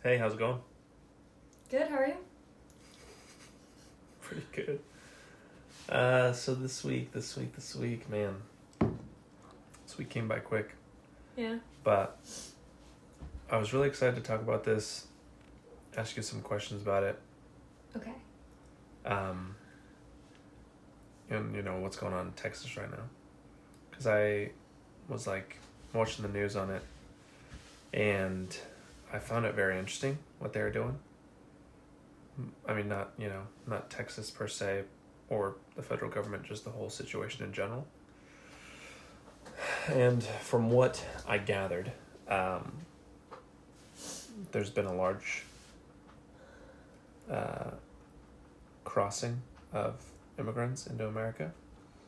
Hey, how's it going? Good, how are you? Pretty good. So this week, man, this week came by quick. Yeah. But I was really excited to talk about this, ask you some questions about it. Okay. And what's going on in Texas right now. Because I was watching the news on it, and I found it very interesting what they were doing. I mean, not Texas per se, or the federal government, just the whole situation in general. And from what I gathered, there's been a large crossing of immigrants into America.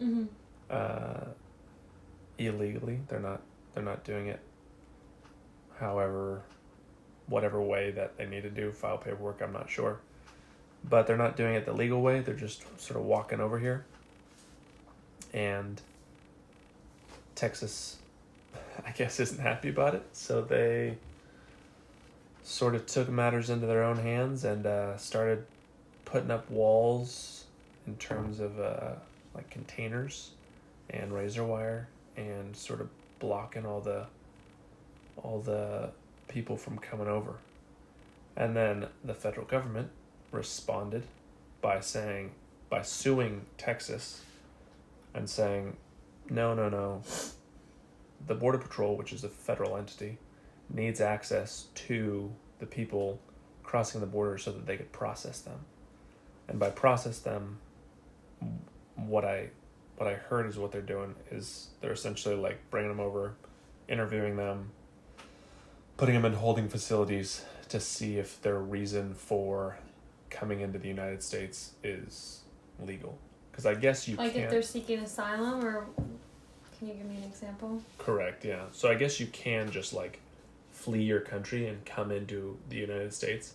Mm-hmm. Illegally. They're not doing it whatever way that they need to do, file paperwork, I'm not sure. But they're not doing it the legal way. They're just sort of walking over here. And Texas, I guess, isn't happy about it. So they sort of took matters into their own hands and started putting up walls in terms of containers and razor wire, and sort of blocking all the people from coming over. And then the federal government responded by suing Texas and saying, no, the Border Patrol, which is a federal entity, needs access to the people crossing the border so that they could process them. And by process them, what I heard is what they're doing is they're essentially bringing them over, interviewing them, putting them in holding facilities to see if their reason for coming into the United States is legal. Because I guess you can't... if they're seeking asylum, or... Can you give me an example? Correct, yeah. So I guess you can just, flee your country and come into the United States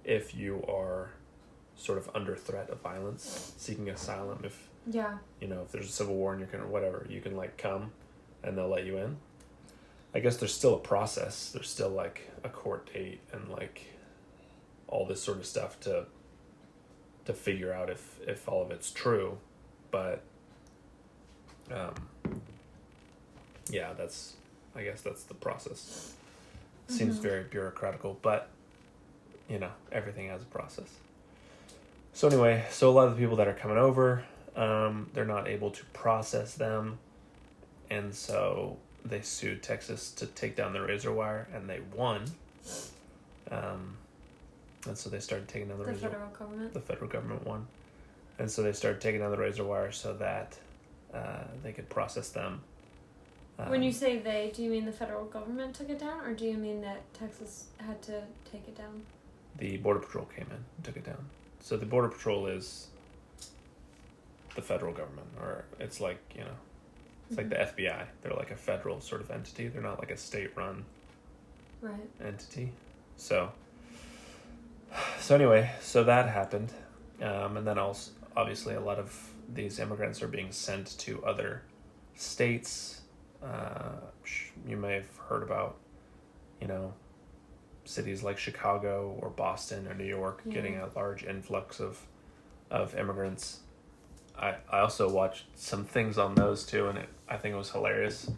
if you are sort of under threat of violence, seeking asylum. If, if there's a civil war in your country or whatever, you can, come and they'll let you in. I guess there's still a process. There's still, a court date and, all this sort of stuff to figure out if all of it's true. But, yeah, I guess that's the process. Seems very bureaucratical, but, everything has a process. So anyway, a lot of the people that are coming over, they're not able to process them, and so they sued Texas to take down the razor wire, and they won. And so they started taking down the razor wire. The federal government? The federal government won. And so they started taking down the razor wire so that they could process them. When you say they, do you mean the federal government took it down, or do you mean that Texas had to take it down? The Border Patrol came in and took it down. So the Border Patrol is the federal government, or it's like the FBI. They're like a federal sort of entity. They're not like a state-run entity. So anyway, so that happened. And then also, obviously, a lot of these immigrants are being sent to other states. You may have heard about, cities like Chicago or Boston or New York getting a large influx of immigrants. I also watched some things on those too, and I think it was hilarious.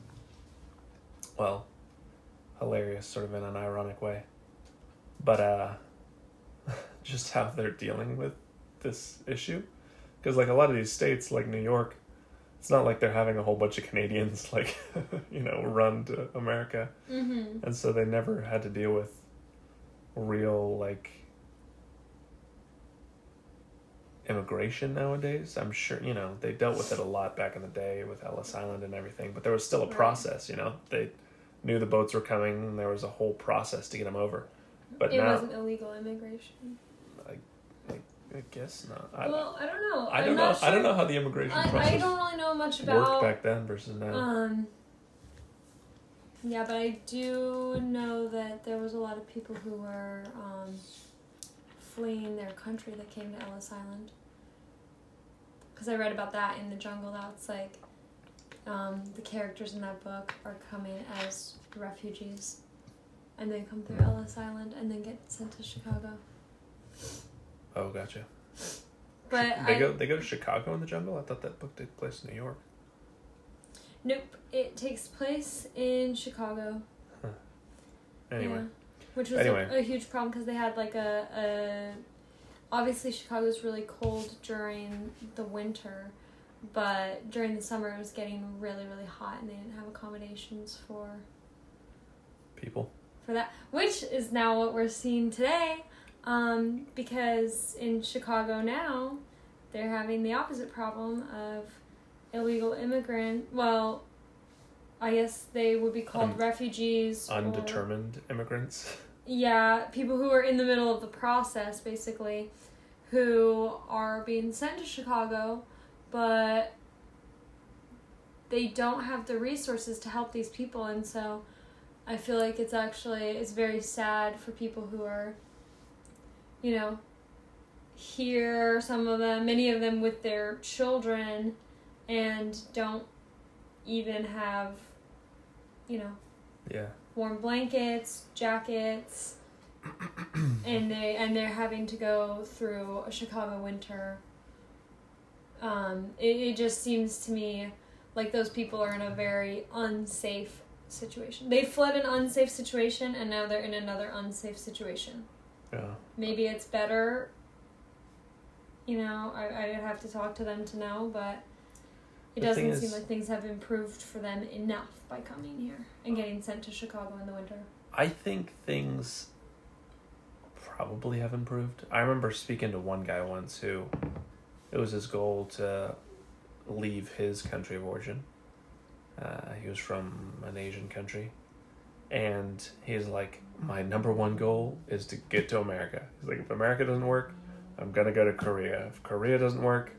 Well, hilarious sort of in an ironic way. But just how they're dealing with this issue. Because a lot of these states, like New York, it's not like they're having a whole bunch of Canadians, run to America. Mm-hmm. And so they never had to deal with real, immigration nowadays. I'm sure, they dealt with it a lot back in the day with Ellis Island and everything, but there was still a process, They knew the boats were coming, and there was a whole process to get them over. But it now... wasn't illegal immigration. I guess not. I don't know. I don't know. Sure. I don't know how the immigration process I don't really know much about worked back then versus now. Yeah, but I do know that there was a lot of people who were fleeing their country that came to Ellis Island. Because I read about that in The Jungle. That's the characters in that book are coming as refugees. and they come through Ellis Island and then get sent to Chicago. Oh, gotcha. But they go to Chicago in the jungle? I thought that book took place in New York. Nope, it takes place in Chicago. Huh. Anyway. Yeah. Which was a huge problem because they had like obviously Chicago's really cold during the winter, but during the summer it was getting really, really hot and they didn't have accommodations for people. For that, which is now what we're seeing today, because in Chicago now, they're having the opposite problem of illegal immigrant. Well, I guess they would be called refugees. Undetermined immigrants. Yeah, people who are in the middle of the process, basically, who are being sent to Chicago, but they don't have the resources to help these people, and so I feel like it's very sad for people who are, here, many of them with their children, and don't even have, yeah, warm blankets, jackets, and they're having to go through a Chicago winter. It just seems to me like those people are in a very unsafe situation. They fled an unsafe situation and now they're in another unsafe situation. Yeah. Maybe it's better. I'd have to talk to them to know, but it doesn't seem like things have improved for them enough by coming here and getting sent to Chicago in the winter. I think things probably have improved. I remember speaking to one guy once who it was his goal to leave his country of origin. He was from an Asian country. And he's like, my number one goal is to get to America. He's like, if America doesn't work, I'm going to go to Korea. If Korea doesn't work,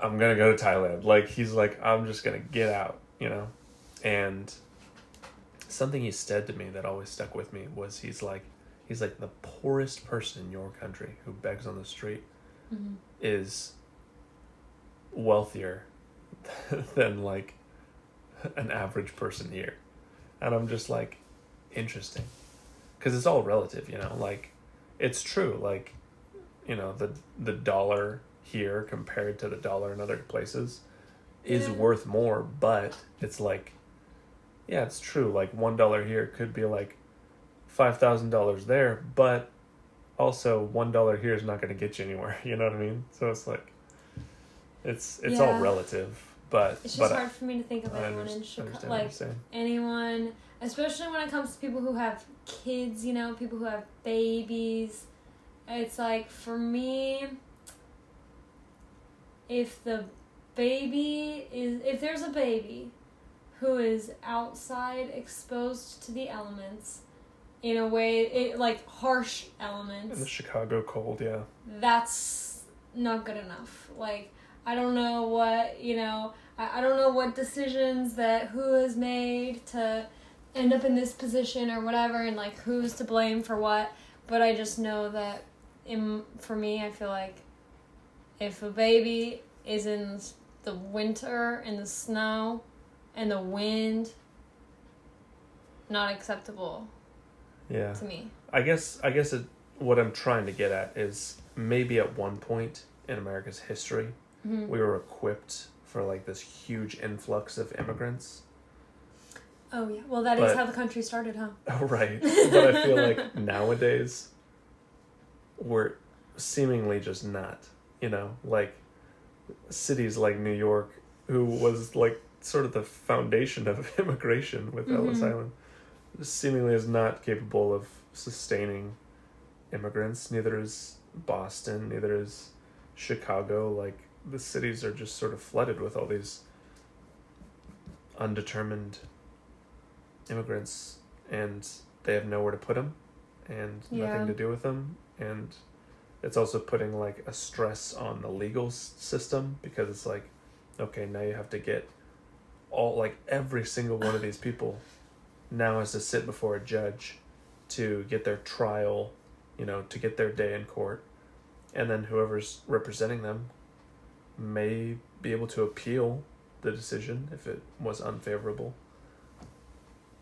I'm going to go to Thailand. Like, he's like, I'm just going to get out, And something he said to me that always stuck with me was he's like, the poorest person in your country who begs on the street is wealthier than, like, an average person here. And I'm just like, interesting. Because it's all relative, Like, it's true. Like, the dollar here compared to the dollar in other places is worth more. But it's like, yeah, it's true. Like, $1 here could be like $5,000 there. But also $1 here is not going to get you anywhere. You know what I mean? So it's like, it's all relative. But it's just hard for me to think of anyone in Chicago, like anyone, especially when it comes to people who have kids, people who have babies. It's like, for me, if there's a baby who is outside exposed to the elements in a way, like harsh elements. In the Chicago cold, yeah. That's not good enough. Like, I don't know what, I don't know what decisions that who has made to end up in this position or whatever, and like who's to blame for what, but I just know that for me, I feel like if a baby is in the winter and the snow and the wind, not acceptable. Yeah. To me. I guess what I'm trying to get at is maybe at one point in America's history, we were equipped for like this huge influx of immigrants. Oh yeah, well that is how the country started, huh? Oh right, but I feel like nowadays we're seemingly just not. Like cities like New York, who was like sort of the foundation of immigration with Ellis Island, seemingly is not capable of sustaining immigrants. Neither is Boston. Neither is Chicago. Like, the cities are just sort of flooded with all these undetermined immigrants, and they have nowhere to put them and nothing to do with them. And it's also putting like a stress on the legal system, because it's like, okay, now you have to get every single one of these people now has to sit before a judge to get their trial, to get their day in court. And then whoever's representing them may be able to appeal the decision if it was unfavorable.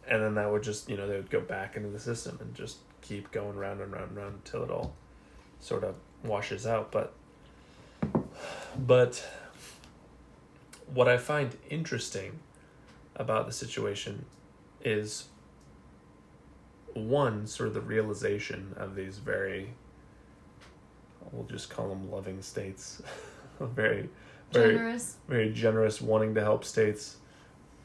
and then that would just, they would go back into the system and just keep going round and round and round until it all sort of washes out. But what I find interesting about the situation is, one, sort of the realization of these we'll just call them loving states, very Generous. very generous, wanting to help states,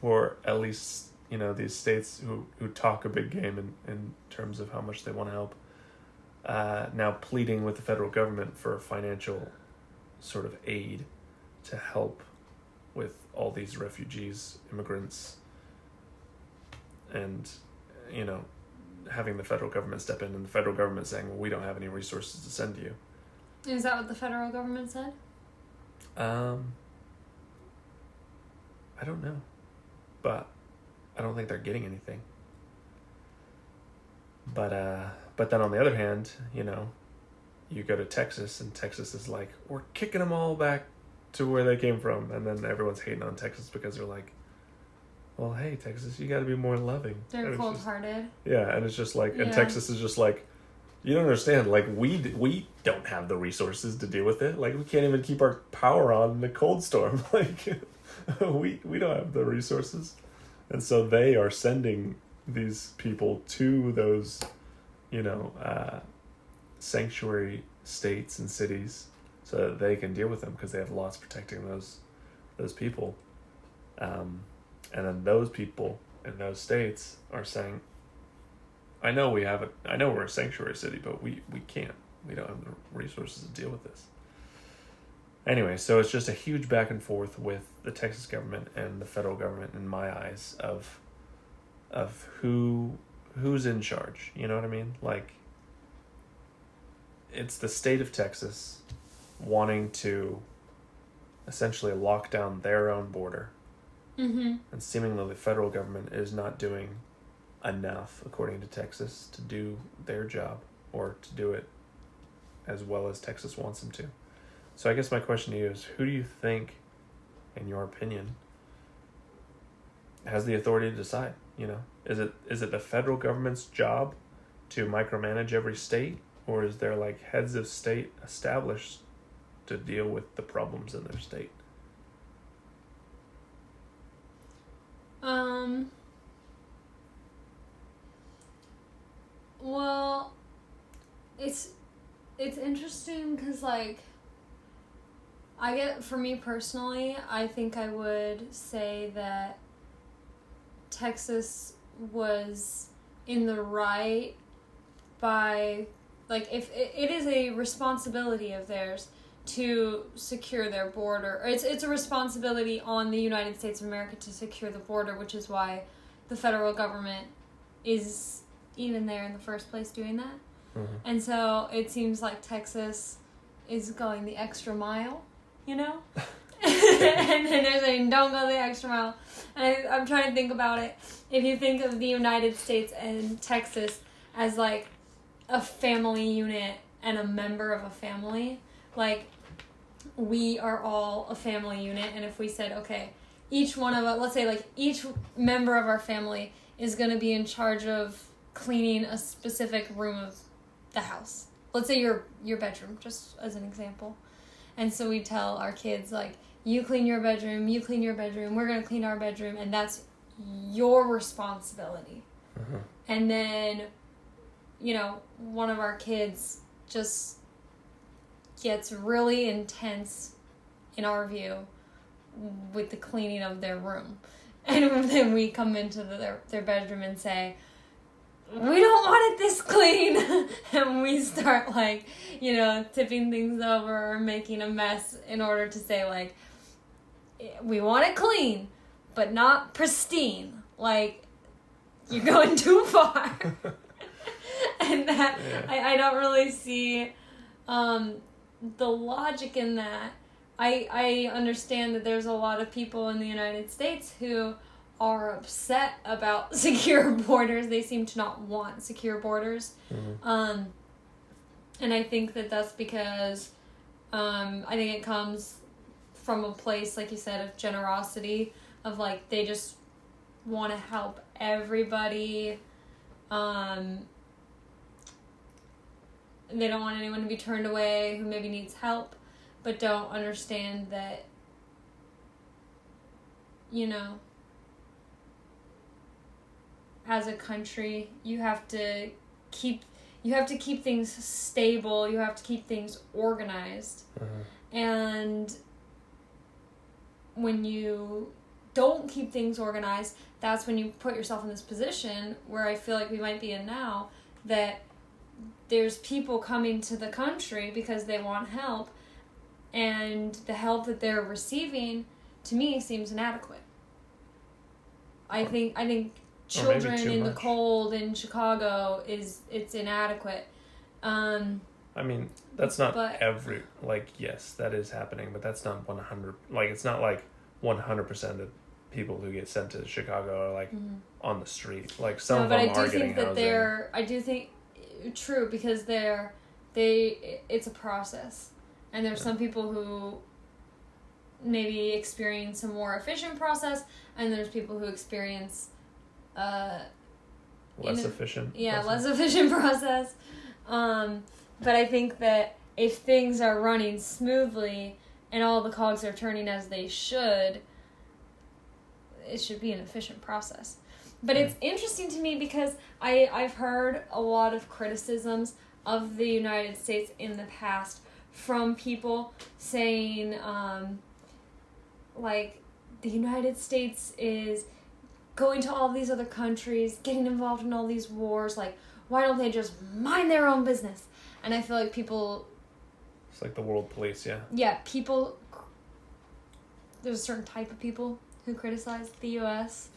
or at least, these states who talk a big game in terms of how much they want to help, now pleading with the federal government for financial sort of aid to help with all these refugees, immigrants, and, having the federal government step in, and the federal government saying, well, we don't have any resources to send to you. Is that what the federal government said? I don't know, but I don't think they're getting anything. But then on the other hand, you go to Texas, and Texas is like, we're kicking them all back to where they came from, and then everyone's hating on Texas because they're like, well, hey, Texas, you got to be more loving. They're cold-hearted. Yeah, and it's just like, and Yeah. Texas is just like, you don't understand. Like, we don't have the resources to deal with it. Like, we can't even keep our power on in a cold storm. Like, we don't have the resources, and so they are sending these people to those, sanctuary states and cities so that they can deal with them because they have laws protecting those people. And then those people in those states are saying, I know we're a sanctuary city, but we can't. We don't have the resources to deal with this. Anyway, so it's just a huge back and forth with the Texas government and the federal government, in my eyes, of who's in charge. You know what I mean? Like, it's the state of Texas wanting to essentially lock down their own border. Mm-hmm. And seemingly the federal government is not doing enough, according to Texas, to do their job, or to do it as well as Texas wants them to. So I guess my question to you is, who do you think, in your opinion, has the authority to decide? Is it the federal government's job to micromanage every state, or is there like heads of state established to deal with the problems in their state? Well, it's interesting because, like, for me personally, I think I would say that Texas was in the right by, like, if it is a responsibility of theirs to secure their border. It's a responsibility on the United States of America to secure the border, which is why the federal government is even there in the first place doing that. Mm-hmm. And so it seems like Texas is going the extra mile, and then they're saying, don't go the extra mile. And I'm trying to think about it. If you think of the United States and Texas as like a family unit and a member of a family, like, we are all a family unit, and if we said, okay, each one of us, let's say, like, each member of our family is going to be in charge of cleaning a specific room of the house. Let's say your bedroom, just as an example. And so we tell our kids, like, you clean your bedroom, we're going to clean our bedroom, and that's your responsibility. Mm-hmm. And then, one of our kids just gets really intense, in our view, with the cleaning of their room. And then we come into their bedroom and say, we don't want it this clean. And we start, like, tipping things over or making a mess in order to say, like, we want it clean, but not pristine. Like, you're going too far. And that, yeah. I don't really see the logic in that. I understand that there's a lot of people in the United States who are upset about secure borders. They seem to not want secure borders. Mm-hmm. And I think that that's because I think it comes from a place, like you said, of generosity, of, like, they just want to help everybody, they don't want anyone to be turned away who maybe needs help, but don't understand that, you know, as a country, you have to keep things stable, you have to keep things organized. And when you don't keep things organized, that's when you put yourself in this position where I feel like we might be in now, that there's people coming to the country because they want help, and the help that they're receiving, to me, seems inadequate. I think children in the cold in Chicago it's inadequate. I mean, that's not every, like, yes, that is happening, but that's not 100, like, it's not like 100% of people who get sent to Chicago are, like, on the street. Like, some of them are getting housing. I do think, true, because it's a process. And there's some people who maybe experience a more efficient process, and there's people who experience less efficient process. But I think that if things are running smoothly and all the cogs are turning as they should, it should be an efficient process. But it's interesting to me because I've heard a lot of criticisms of the United States in the past from people saying, like, the United States is going to all these other countries, getting involved in all these wars, like, why don't they just mind their own business? And I feel like people... It's like the world police, yeah. Yeah, people... There's a certain type of people who criticize the U.S.,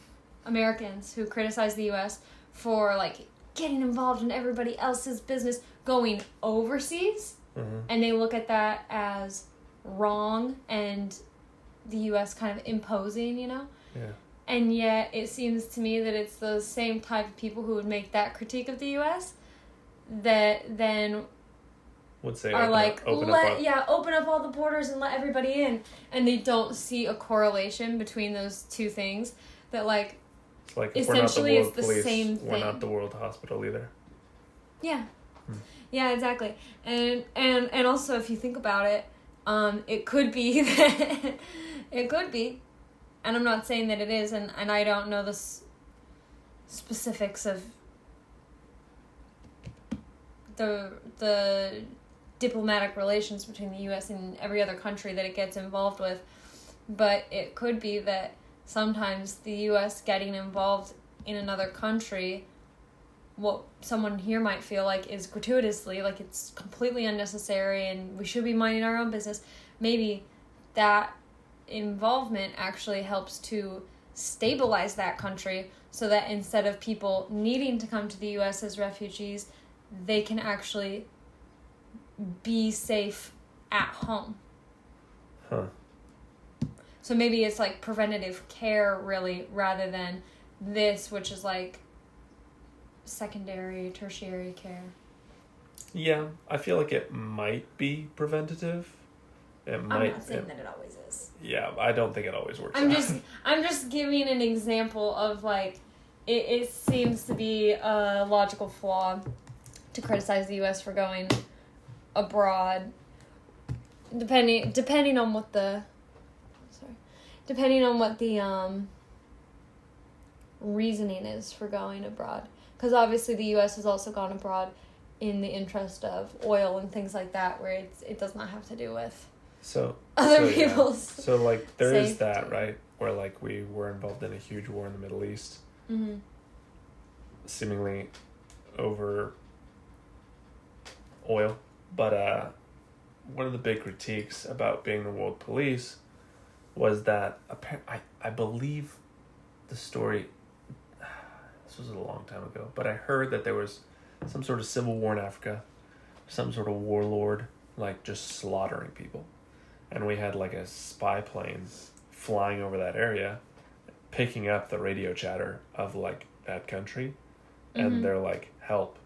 Americans who criticize the U.S. for, like, getting involved in everybody else's business, going overseas, and they look at that as wrong and the U.S. kind of imposing, you know? Yeah. And yet it seems to me that it's those same type of people who would make that critique of the U.S. that then would say are open up all the borders and let everybody in, and they don't see a correlation between those two things. That, like, it's like, essentially it's the police, same thing. We're not the World Hospital either. Yeah. Yeah, exactly. And also, if you think about it, it could be that it could be, and I'm not saying that it is, and I don't know the specifics of the diplomatic relations between the U.S. and every other country that it gets involved with, but it could be that sometimes the U.S. getting involved in another country, what someone here might feel like is gratuitously, like it's completely unnecessary and we should be minding our own business, maybe that involvement actually helps to stabilize that country so that instead of people needing to come to the U.S. as refugees, they can actually be safe at home. So maybe it's like preventative care, really, rather than this, which is like secondary, tertiary care. Yeah, I feel like it might be preventative. I'm not saying that it always is. Yeah, I don't think it always works. I'm just giving an example of, like, it seems to be a logical flaw to criticize the U.S. for going abroad, depending on what the reasoning is for going abroad. Because obviously the U.S. has also gone abroad in the interest of oil and things like that, where it does not have to do with other people's So, like, there safety. is that, right? Where, like, we were involved in a huge war in the Middle East. Mm-hmm. Seemingly over oil. But one of the big critiques about being the world police was that I believe the story, this was a long time ago, but I heard that there was some sort of civil war in Africa, some sort of warlord, like, just slaughtering people. And we had, like, a spy plane flying over that area, picking up the radio chatter of, like, that country. And they're like, help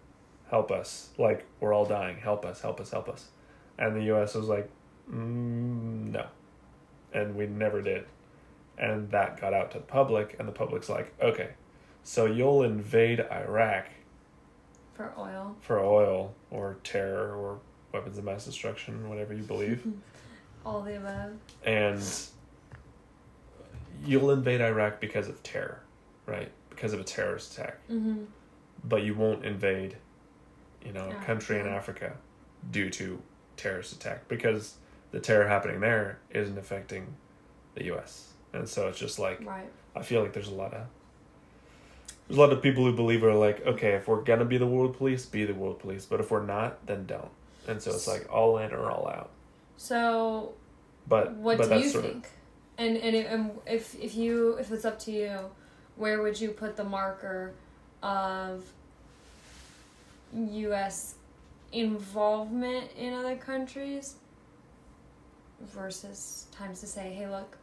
us. Like, we're all dying. Help us. And the U.S. was like, no. And we never did. And that got out to the public, and the public's like, okay, So you'll invade Iraq For oil. for oil or terror or weapons of mass destruction, whatever you believe. All the above. And you'll invade Iraq because of terror, right? Because of a terrorist attack. Mm-hmm. But you won't invade, a country in Africa. Africa due to terrorist attack because the terror happening there isn't affecting the U.S. And so it's just like, Right. I feel like there's a lot of people who believe are like, okay, if we're gonna be the world police, be the world police, but if we're not, then don't. And so it's like all in or all out. So, But what but do that's you sort think? And if it's up to you, where would you put the marker of U.S. involvement in other countries versus times to say, hey, look,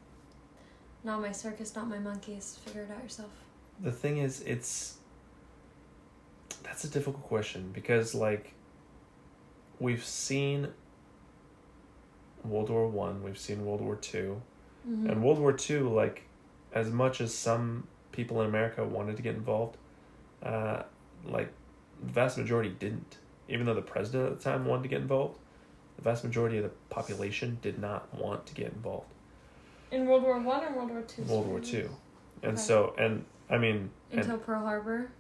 not my circus, not my monkeys. Figure it out yourself. the thing is, that's a difficult question because like we've seen World War One, we've seen World War Two, Mm-hmm. and World War Two, like as much as some people in America wanted to get involved, like the vast majority didn't. Even though the president at the time wanted to get involved, the vast majority of the population did not want to get involved. In World War One or World War Two? World War Two, and Okay. so I mean Until Pearl Harbor,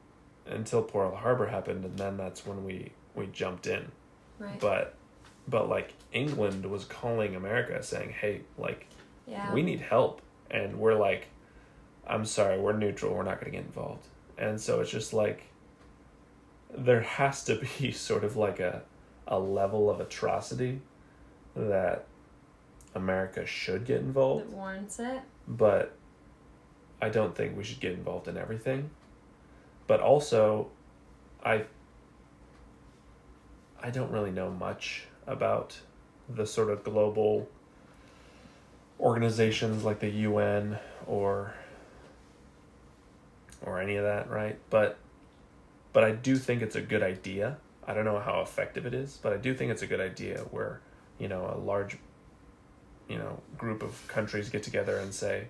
until Pearl Harbor happened, and then that's when we jumped in. right? But like England was calling America saying, hey, like Yeah. we need help, and we're like, I'm sorry, we're neutral, we're not going to get involved. And so it's just like there has to be sort of like a level of atrocity that America should get involved, That warrants it. but I don't think we should get involved in everything. But also, I don't really know much about the sort of global organizations like the UN or any of that, right? But I do think it's a good idea. I don't know how effective it is, but I do think it's a good idea where, a large, group of countries get together and say,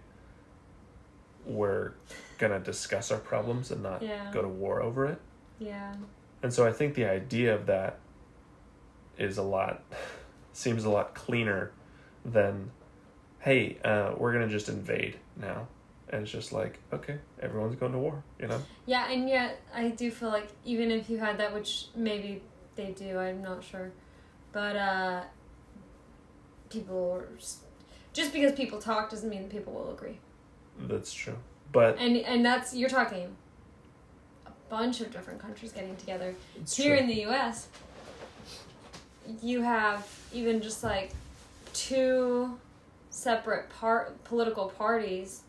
we're gonna discuss our problems and not Yeah. go to war over it. Yeah. And so I think the idea of that seems a lot cleaner than, hey, we're gonna just invade now. And it's just like, okay, everyone's going to war, Yeah, and yet I do feel like even if you had that, which maybe they do, I'm not sure, but just because people talk doesn't mean people will agree. That's true. But And that's, you're talking a bunch of different countries getting together. it's Here true. in the U.S., you have even just like two separate political parties,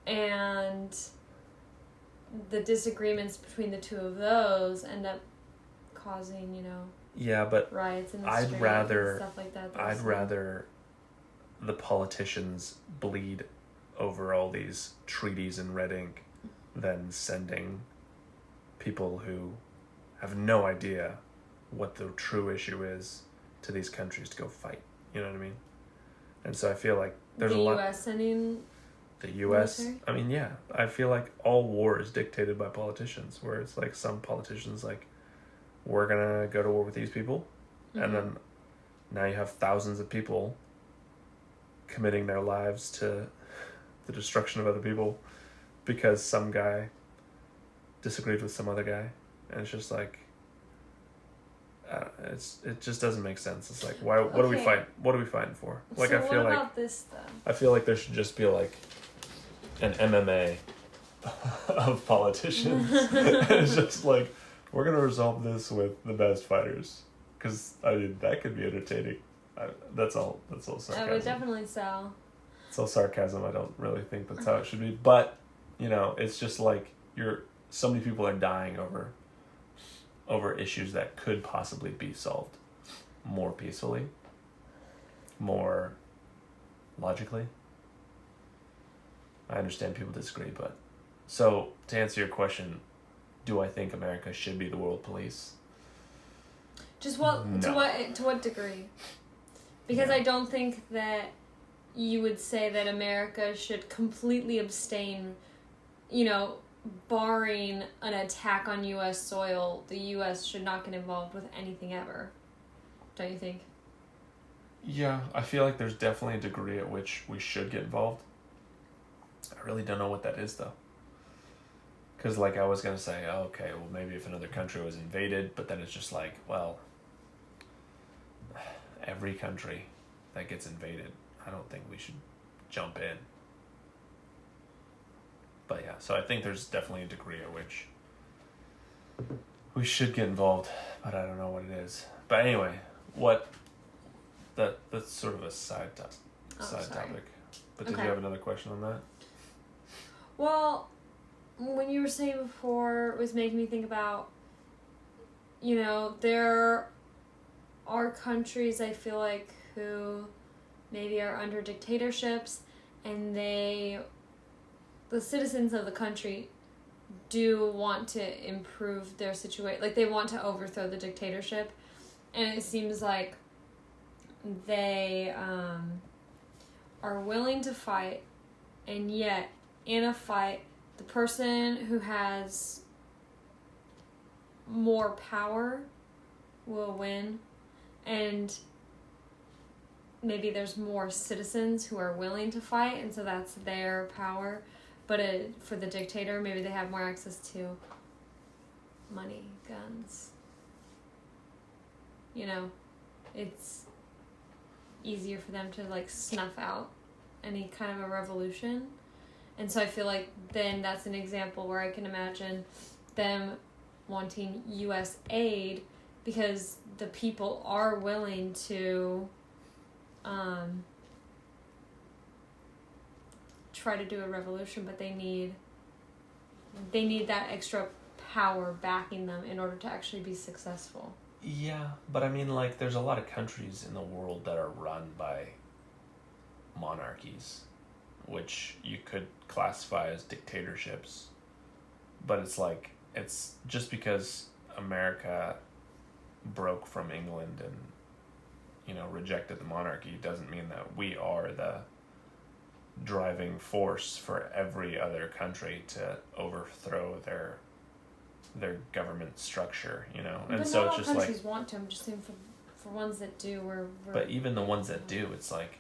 and the disagreements between the two of those end up causing, Yeah, but riots in the I'd streets rather- and stuff like that. I'd rather the politicians bleed over all these treaties in red ink than sending people who have no idea what the true issue is to these countries to go fight. You know what I mean? And so I feel like there's the a lot. U.S. sending The U.S. military? I mean, yeah. I feel like all war is dictated by politicians, where it's like some politicians like, we're gonna go to war with these people, and then now you have thousands of people committing their lives to the destruction of other people because some guy disagreed with some other guy, and it's just like it just doesn't make sense. It's like, why? What do we Okay. fight? What are we fighting for? Like, so I feel what like about this though? I feel like there should just be like an MMA of politicians. It's just like, we're gonna resolve this with the best fighters, because that could be entertaining. That's all sarcasm. I would definitely sell. It's all sarcasm. I don't really think that's how it should be. But it's just like so many people are dying over issues that could possibly be solved more peacefully, more logically. I understand people disagree, but so to answer your question, do I think America should be the world police? Just what No. to what degree? Because Yeah. I don't think that you would say that America should completely abstain, barring an attack on U.S. soil, the U.S. should not get involved with anything ever. Don't you think? Yeah, I feel like there's definitely a degree at which we should get involved. I really don't know what that is, though. Because, like, I was going to say, oh, okay, well, maybe if another country was invaded, but then it's just like, well, every country that gets invaded, I don't think we should jump in. But yeah, so I think there's definitely a degree at which we should get involved, but I don't know what it is. But anyway, that's sort of a side topic. But did you have another question on that? Well, when you were saying before, it was making me think about, there are countries, I feel like, who maybe are under dictatorships, and the citizens of the country do want to improve their situation. Like, they want to overthrow the dictatorship, and it seems like they are willing to fight, and yet in a fight, the person who has more power will win, and maybe there's more citizens who are willing to fight, and so that's their power. But for the dictator, maybe they have more access to money, guns. It's easier for them to, like, snuff out any kind of a revolution. And so I feel like then that's an example where I can imagine them wanting U.S. aid because the people are willing to try to do a revolution, but they need that extra power backing them in order to actually be successful. Yeah, but I mean, like, there's a lot of countries in the world that are run by monarchies, which you could classify as dictatorships. But it's like, it's just because America broke from England and, rejected the monarchy doesn't mean that we are the driving force for every other country to overthrow their government structure, And But so not it's all just countries like, want to. I'm just saying for ones that do, we're but even the ones that do, it's like,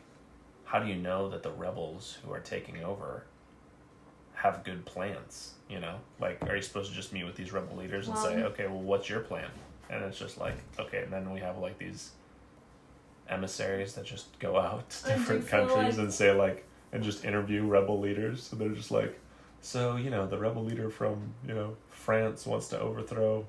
how do you know that the rebels who are taking over have good plans? Like, are you supposed to just meet with these rebel leaders and say, okay, well, what's your plan? And it's just like, okay, and then we have, like, these emissaries that just go out to different countries and say, like, and just interview rebel leaders. So they're just like, so, the rebel leader from, France wants to overthrow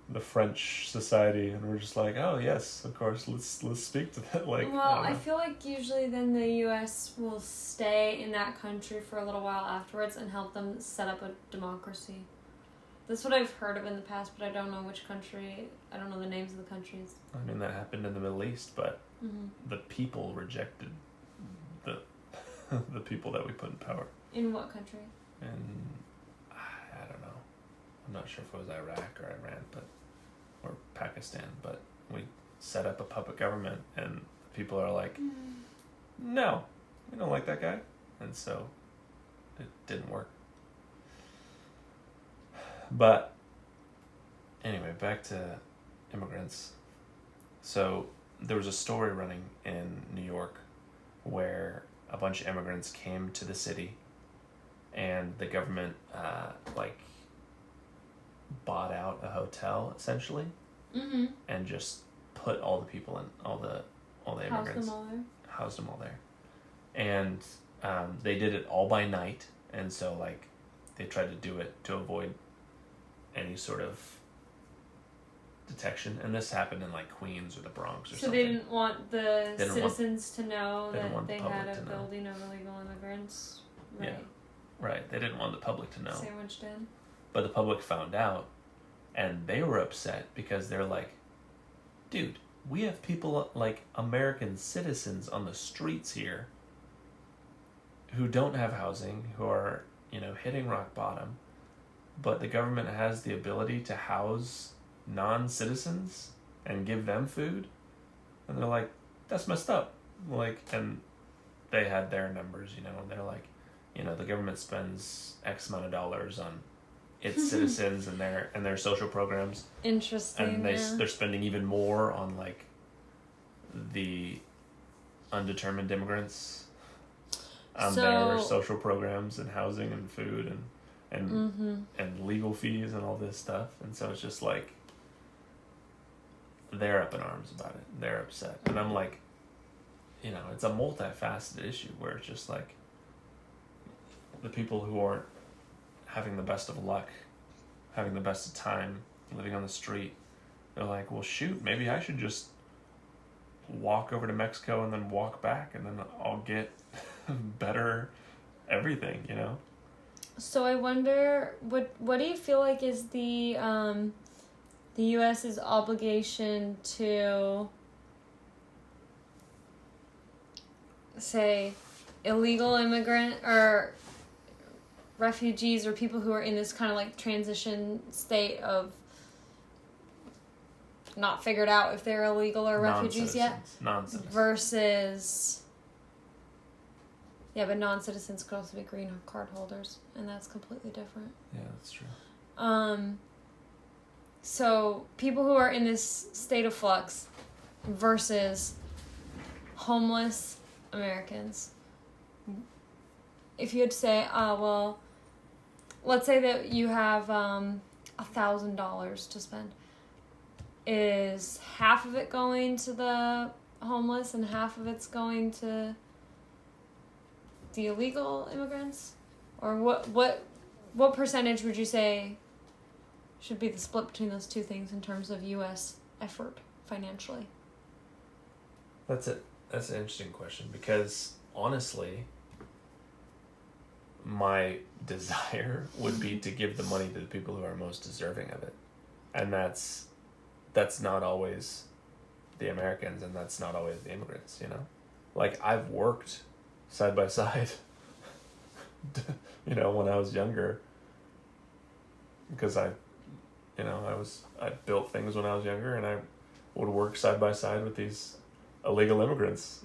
the French society, and we're just like, oh yes, of course, let's speak to that. Like, well, I feel like usually then the U.S. will stay in that country for a little while afterwards and help them set up a democracy. That's what I've heard of in the past, but I don't know which country. I don't know the names of the countries. I mean, that happened in the Middle East, but the people rejected the people that we put in power. In what country? And I don't know. I'm not sure if it was Iraq or Iran, or Pakistan, but we set up a puppet government, and people are like, no, we don't like that guy, and so it didn't work. But anyway, back to immigrants. So there was a story running in New York where a bunch of immigrants came to the city, and the government bought out a hotel essentially, and just put all the people in, all the immigrants, housed them all there, and they did it all by night, and so, like, they tried to do it to avoid any sort of detection, and this happened in, like, Queens or the Bronx or something. So they didn't want the citizens to know that they had a building of illegal immigrants, right? Yeah, right. They didn't want the public to know. Sandwiched in. But the public found out, and they were upset because they're like, dude, we have people, like, American citizens on the streets here who don't have housing, who are, hitting rock bottom, but the government has the ability to house non-citizens and give them food, and they're like, that's messed up. Like, and they had their numbers, and they're like, the government spends X amount of dollars on its citizens and their social programs. Interesting. And they're spending even more on like the undetermined immigrants on their social programs and housing and food and legal fees and all this stuff. And so it's just like they're up in arms about it. They're upset. And I'm like, it's a multifaceted issue where it's just like the people who aren't having the best of luck, having the best of time, living on the street, they're like, well, shoot, maybe I should just walk over to Mexico and then walk back, and then I'll get better everything, So I wonder, what do you feel like is the U.S.'s obligation to, say, illegal immigrant or refugees or people who are in this kind of like transition state of not figured out if they're illegal or refugees yet? Non-citizens. Versus... Yeah, but non-citizens could also be green card holders, and that's completely different. Yeah, that's true. So people who are in this state of flux versus homeless Americans. If you had to say, well, let's say that you have $1,000 to spend. Is half of it going to the homeless and half of it's going to the illegal immigrants? Or what percentage would you say should be the split between those two things in terms of U.S. effort financially? That's an interesting question, because honestly, my desire would be to give the money to the people who are most deserving of it. And that's not always the Americans, and that's not always the immigrants, Like, I've worked side by side, when I was younger, because I built things when I was younger, and I would work side by side with these illegal immigrants.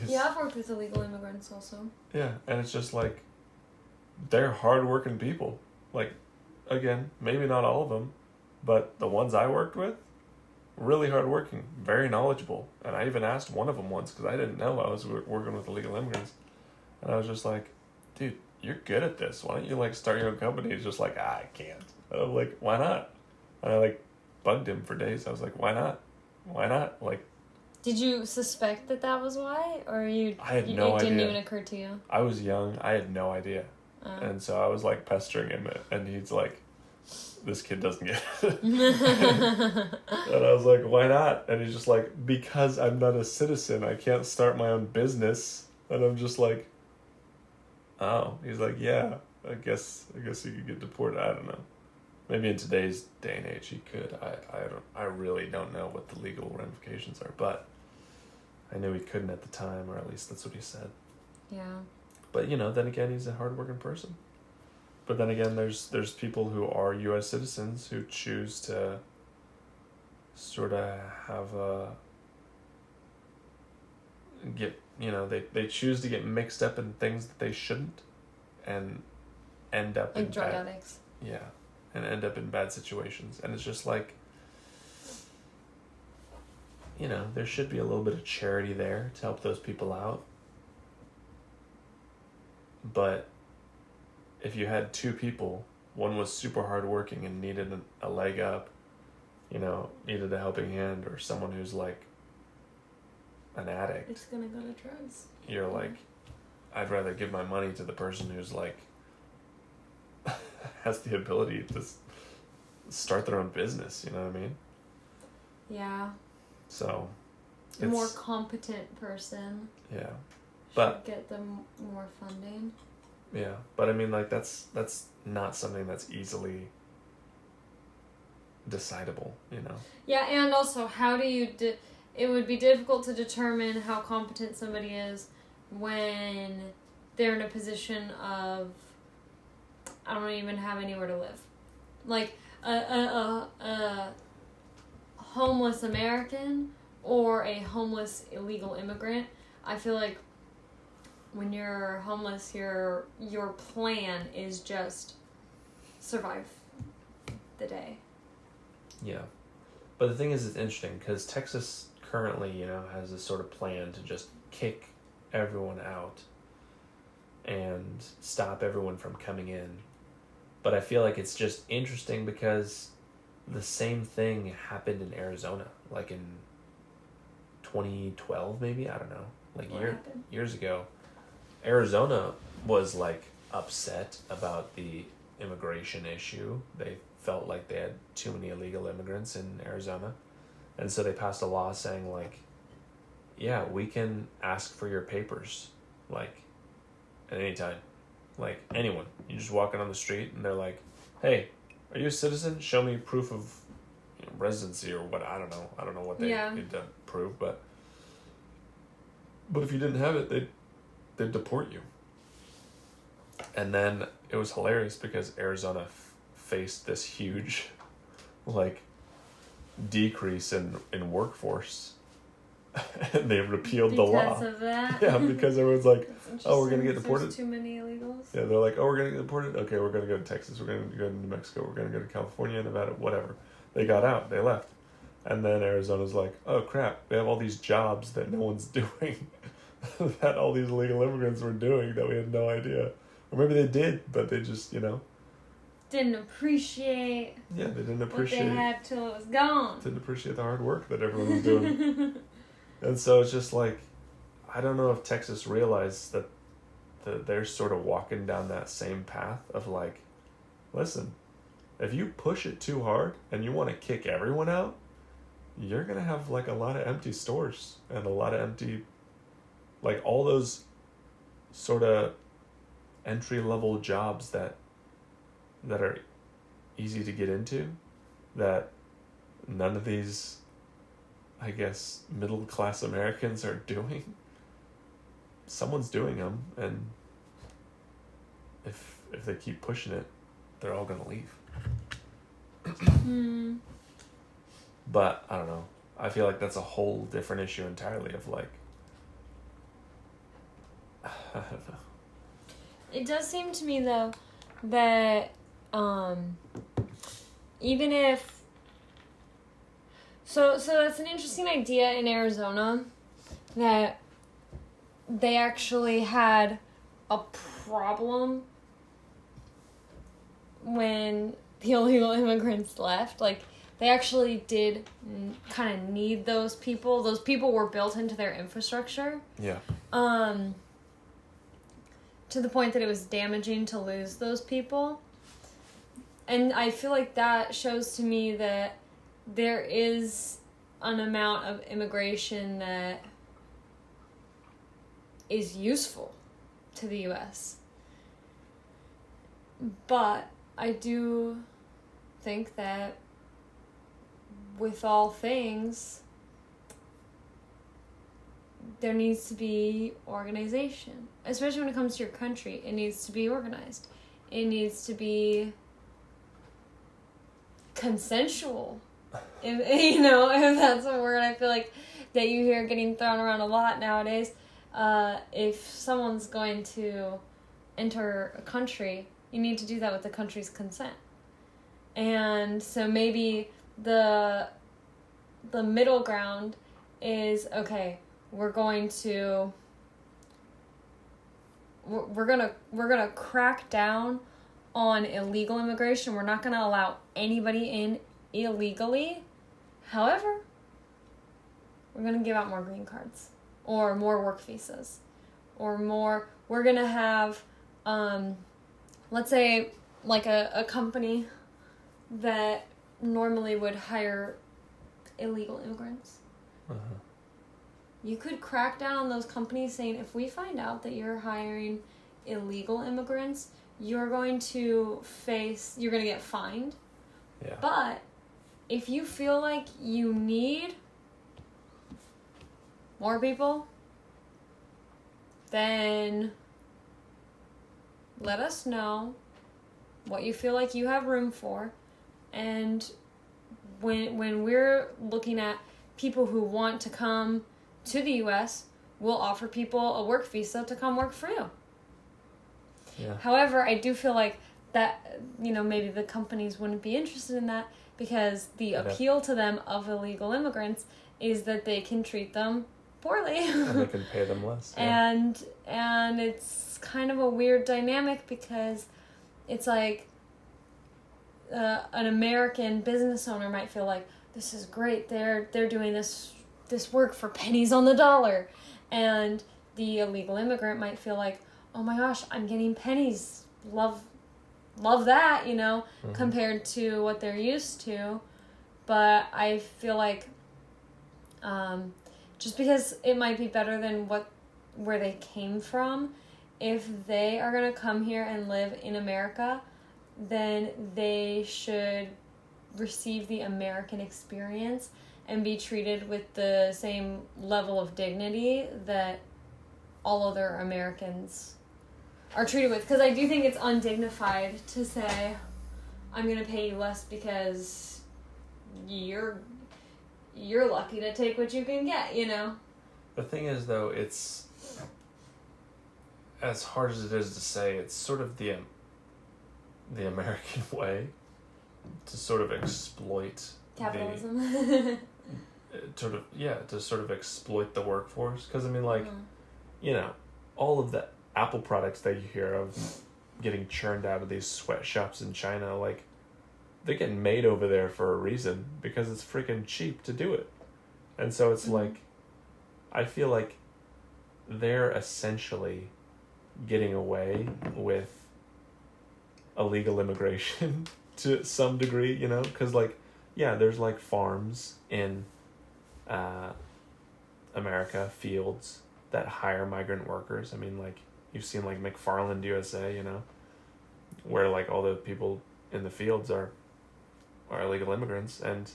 Yeah, I've worked with illegal immigrants also. Yeah, and it's just like, they're hardworking people. Like, again, maybe not all of them, but the ones I worked with, really hardworking, very knowledgeable. And I even asked one of them once, because I didn't know I was working with illegal immigrants. And I was just like, dude, you're good at this. Why don't you, like, start your own company? He's just like, I can't. And I'm like, why not? And I, like, bugged him for days. I was like, why not? Why not? Like, did you suspect that was why? Or I had no idea. It didn't even occur to you? I was young. I had no idea. And so I was, like, pestering him, and he's like, this kid doesn't get it. And I was like, why not? And he's just like, because I'm not a citizen, I can't start my own business. And I'm just like, oh. He's like, yeah, I guess you could get deported. I don't know. Maybe in today's day and age he could. I really don't know what the legal ramifications are, but I knew he couldn't at the time, or at least that's what he said. Yeah. But then again, he's a hardworking person. But then again, there's people who are U.S. citizens who choose to sort of have they choose to get mixed up in things that they shouldn't, and end up like in drug addicts. Yeah, and end up in bad situations. And it's just like, there should be a little bit of charity there to help those people out. But if you had two people, one was super hardworking and needed a leg up, needed a helping hand, or someone who's like an addict, it's gonna go to drugs. You're like, I'd rather give my money to the person who's like has the ability to start their own business. You know what I mean? Yeah. So, a more competent person. Yeah, should get them more funding. Yeah, but I mean, like, that's not something that's easily decidable, Yeah, and also, how do you... it would be difficult to determine how competent somebody is when they're in a position of, I don't even have anywhere to live. Like, a homeless American or a homeless illegal immigrant, I feel like when you're homeless, your plan is just survive the day. Yeah. But the thing is, it's interesting because Texas currently, has this sort of plan to just kick everyone out and stop everyone from coming in. But I feel like it's just interesting because the same thing happened in Arizona, like in 2012, maybe, I don't know, like years ago. Arizona was like upset about the immigration issue. They felt like they had too many illegal immigrants in Arizona, and so they passed a law saying like, yeah, we can ask for your papers like at any time, like anyone. You just walking on the street and they're like, hey, are you a citizen? Show me proof of residency or what. I don't know what they need to prove, but if you didn't have it, they'd deport you. And then it was hilarious because Arizona faced this huge like decrease in workforce. And they repealed the law. Because of that? Yeah, because everyone's like, oh, we're going to get deported. There's too many illegals. Yeah, they're like, oh, we're going to get deported? Okay, we're going to go to Texas. We're going to go to New Mexico. We're going to go to California, Nevada, whatever. They got out. They left. And then Arizona's like, oh, crap. We have all these jobs that no one's doing. That all these illegal immigrants were doing that we had no idea. Or maybe they did, but they just, didn't appreciate. Yeah, they didn't appreciate. What they had till it was gone. Didn't appreciate the hard work that everyone was doing. And so it's just like, I don't know if Texas realized that they're sort of walking down that same path of like, listen, if you push it too hard and you want to kick everyone out, you're going to have like a lot of empty stores and a lot of empty, like all those sort of entry-level jobs that are easy to get into, that none of these, I guess, middle-class Americans are doing. Someone's doing them, and if they keep pushing it, they're all gonna leave. But I don't know. I feel like that's a whole different issue entirely of like, I don't know. It does seem to me though that even if so that's an interesting idea in Arizona, that they actually had a problem when the illegal immigrants left. Like, they actually did kind of need those people. Those people were built into their infrastructure. Yeah. To the point that it was damaging to lose those people. And I feel like that shows to me that there is an amount of immigration that is useful to the U.S. But I do think that with all things, there needs to be organization. Especially when it comes to your country, it needs to be organized. It needs to be consensual. If that's a word I feel like that you hear getting thrown around a lot nowadays. If someone's going to enter a country, you need to do that with the country's consent. And so maybe the middle ground is, okay, we're gonna crack down on illegal immigration. We're not gonna allow anybody in illegally. However, we're gonna give out more green cards or more work visas or more. We're gonna have, let's say, like a company that normally would hire illegal immigrants. Uh-huh. You could crack down on those companies saying, if we find out that you're hiring illegal immigrants, you're going to get fined. Yeah. But if you feel like you need more people, then let us know what you feel like you have room for. And when we're looking at people who want to come to the U.S., we'll offer people a work visa to come work for you. Yeah. However, I do feel like that, maybe the companies wouldn't be interested in that because the appeal to them of illegal immigrants is that they can treat them poorly. And they can pay them less. Yeah. And it's kind of a weird dynamic because it's like an American business owner might feel like, this is great, they're doing this work for pennies on the dollar. And the illegal immigrant might feel like, oh my gosh, I'm getting pennies. Love that, compared to what they're used to. But I feel like just because it might be better than where they came from, if they are going to come here and live in America, then they should receive the American experience and be treated with the same level of dignity that all other Americans are treated with. Because I do think it's undignified to say, I'm going to pay you less because you're lucky to take what you can get, The thing is, though, it's, as hard as it is to say, it's sort of the American way to sort of exploit capitalism. To sort of exploit the workforce. Because, I mean, all of the Apple products that you hear of getting churned out of these sweatshops in China, like, they're getting made over there for a reason, because it's freaking cheap to do it. And so it's like, I feel like they're essentially getting away with illegal immigration to some degree, because, like, yeah, there's, like, farms in America, fields that hire migrant workers. I mean, like, you've seen, like, McFarland USA, where, like, all the people in the fields are illegal immigrants, and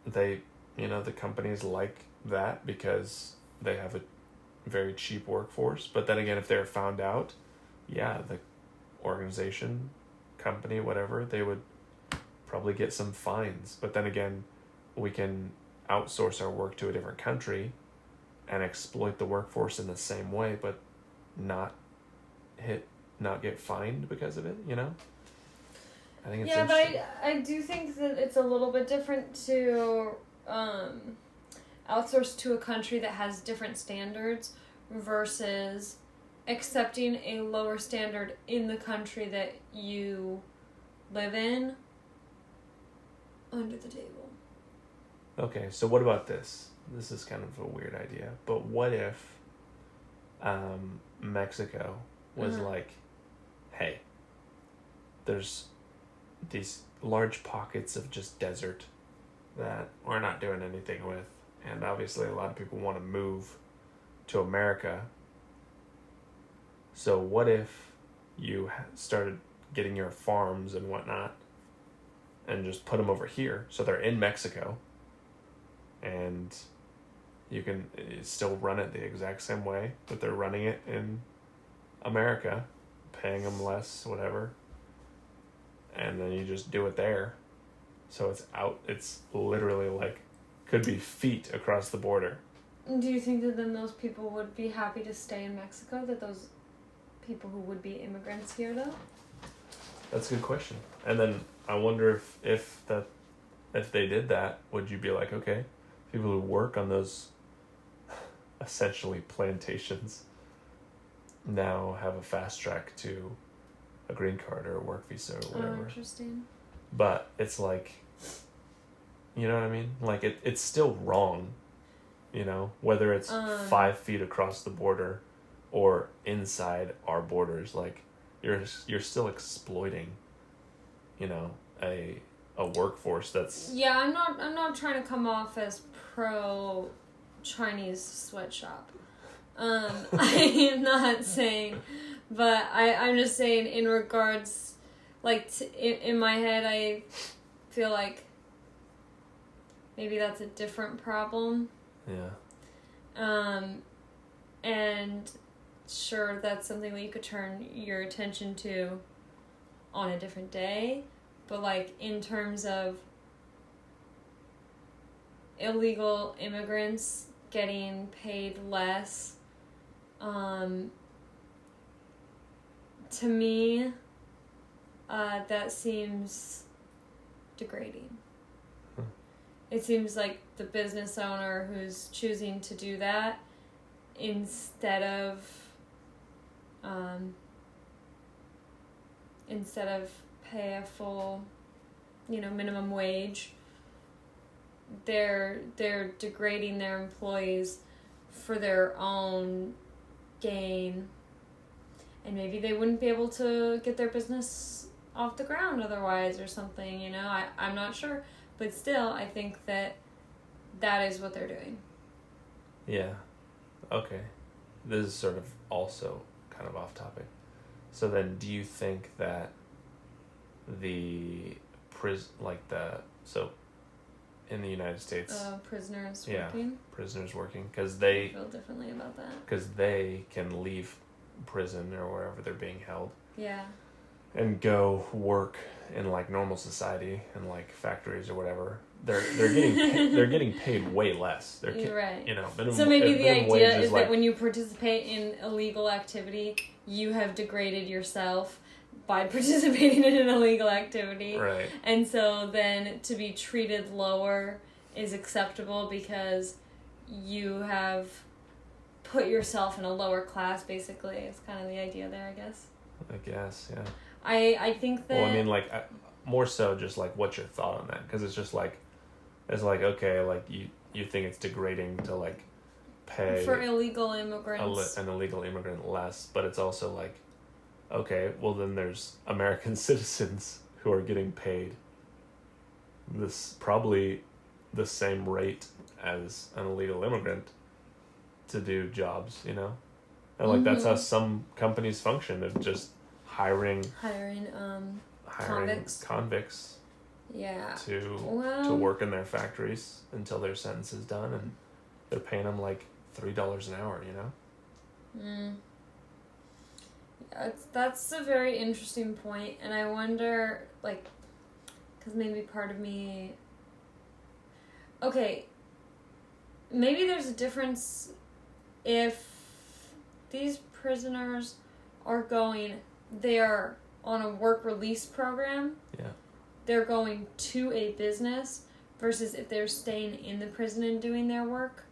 they, the companies like that because they have a very cheap workforce. But then again, if they're found out, yeah, the organization, company, whatever, they would probably get some fines. But then again, we can outsource our work to a different country and exploit the workforce in the same way, but not get fined because of it, I think it's interesting. But I do think that it's a little bit different to outsource to a country that has different standards versus accepting a lower standard in the country that you live in under the table. Okay, so what about this? This is kind of a weird idea, but what if Mexico was like, hey, there's these large pockets of just desert that we're not doing anything with, and obviously a lot of people want to move to America. So what if you started getting your farms and whatnot and just put them over here so they're in Mexico, and you can still run it the exact same way that they're running it in America, paying them less, whatever, and then you just do it there. So it's literally like, could be feet across the border. Do you think that then those people would be happy to stay in Mexico, that those people who would be immigrants here, though? That's a good question. And then I wonder if they did that, would you be like, okay, people who work on those essentially plantations now have a fast track to a green card or a work visa or whatever. Oh, interesting. But it's like, you know what I mean? Like, it's still wrong, whether it's 5 feet across the border or inside our borders. Like, you're still exploiting, a workforce that's... Yeah, I'm not trying to come off as pro Chinese sweatshop. I am not saying, but I'm just saying in regards, like, in my head, I feel like maybe that's a different problem. Yeah. And sure, that's something that you could turn your attention to on a different day, but, like, in terms of illegal immigrants getting paid less, to me, that seems degrading. It seems like the business owner who's choosing to do that instead of pay a full, minimum wage, they're degrading their employees for their own gain, and maybe they wouldn't be able to get their business off the ground otherwise or something, I'm not sure, but still I think that is what they're doing. Yeah. Okay. This is sort of also kind of off topic. So then do you think that the in the United States, prisoners working? Prisoners working, because they feel differently about that. Because they can leave prison or wherever they're being held. Yeah. And go work in like normal society in like factories or whatever. They're getting paid way less. Right. Minimum, so maybe the idea is that when you participate in illegal activity, you have degraded yourself by participating in an illegal activity. Right. And so then to be treated lower is acceptable because you have put yourself in a lower class, basically. It's kind of the idea there, I guess. Yeah. I think that... Well, I mean, like, more so just, like, what's your thought on that? Because it's just, like, okay, like, you think it's degrading to, like, pay... For illegal immigrants. An illegal immigrant less, but it's also, like, okay, well, then there's American citizens who are getting paid probably the same rate as an illegal immigrant to do jobs, And, like, that's how some companies function, of just hiring convicts to work in their factories until their sentence is done, and they're paying them like $3 an hour, That's a very interesting point, and I wonder, like, because maybe part of me... Okay, maybe there's a difference if these prisoners they're on a work release program. Yeah. They're going to a business versus if they're staying in the prison and doing their work.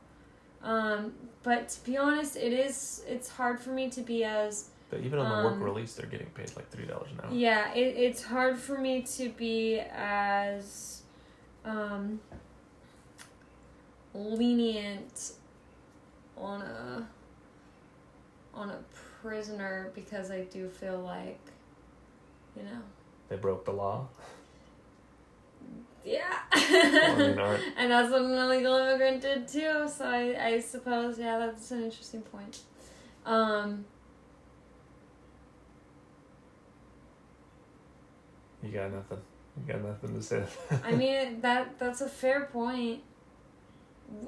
But to be honest, it's hard for me to be as... But even on the work release, they're getting paid like $3 an hour. Yeah, it's hard for me to be as lenient on a prisoner, because I do feel like, They broke the law. Yeah. Well, and that's what an illegal immigrant did too, so I suppose, yeah, that's an interesting point. You got nothing. You got nothing to say. I mean, that's a fair point.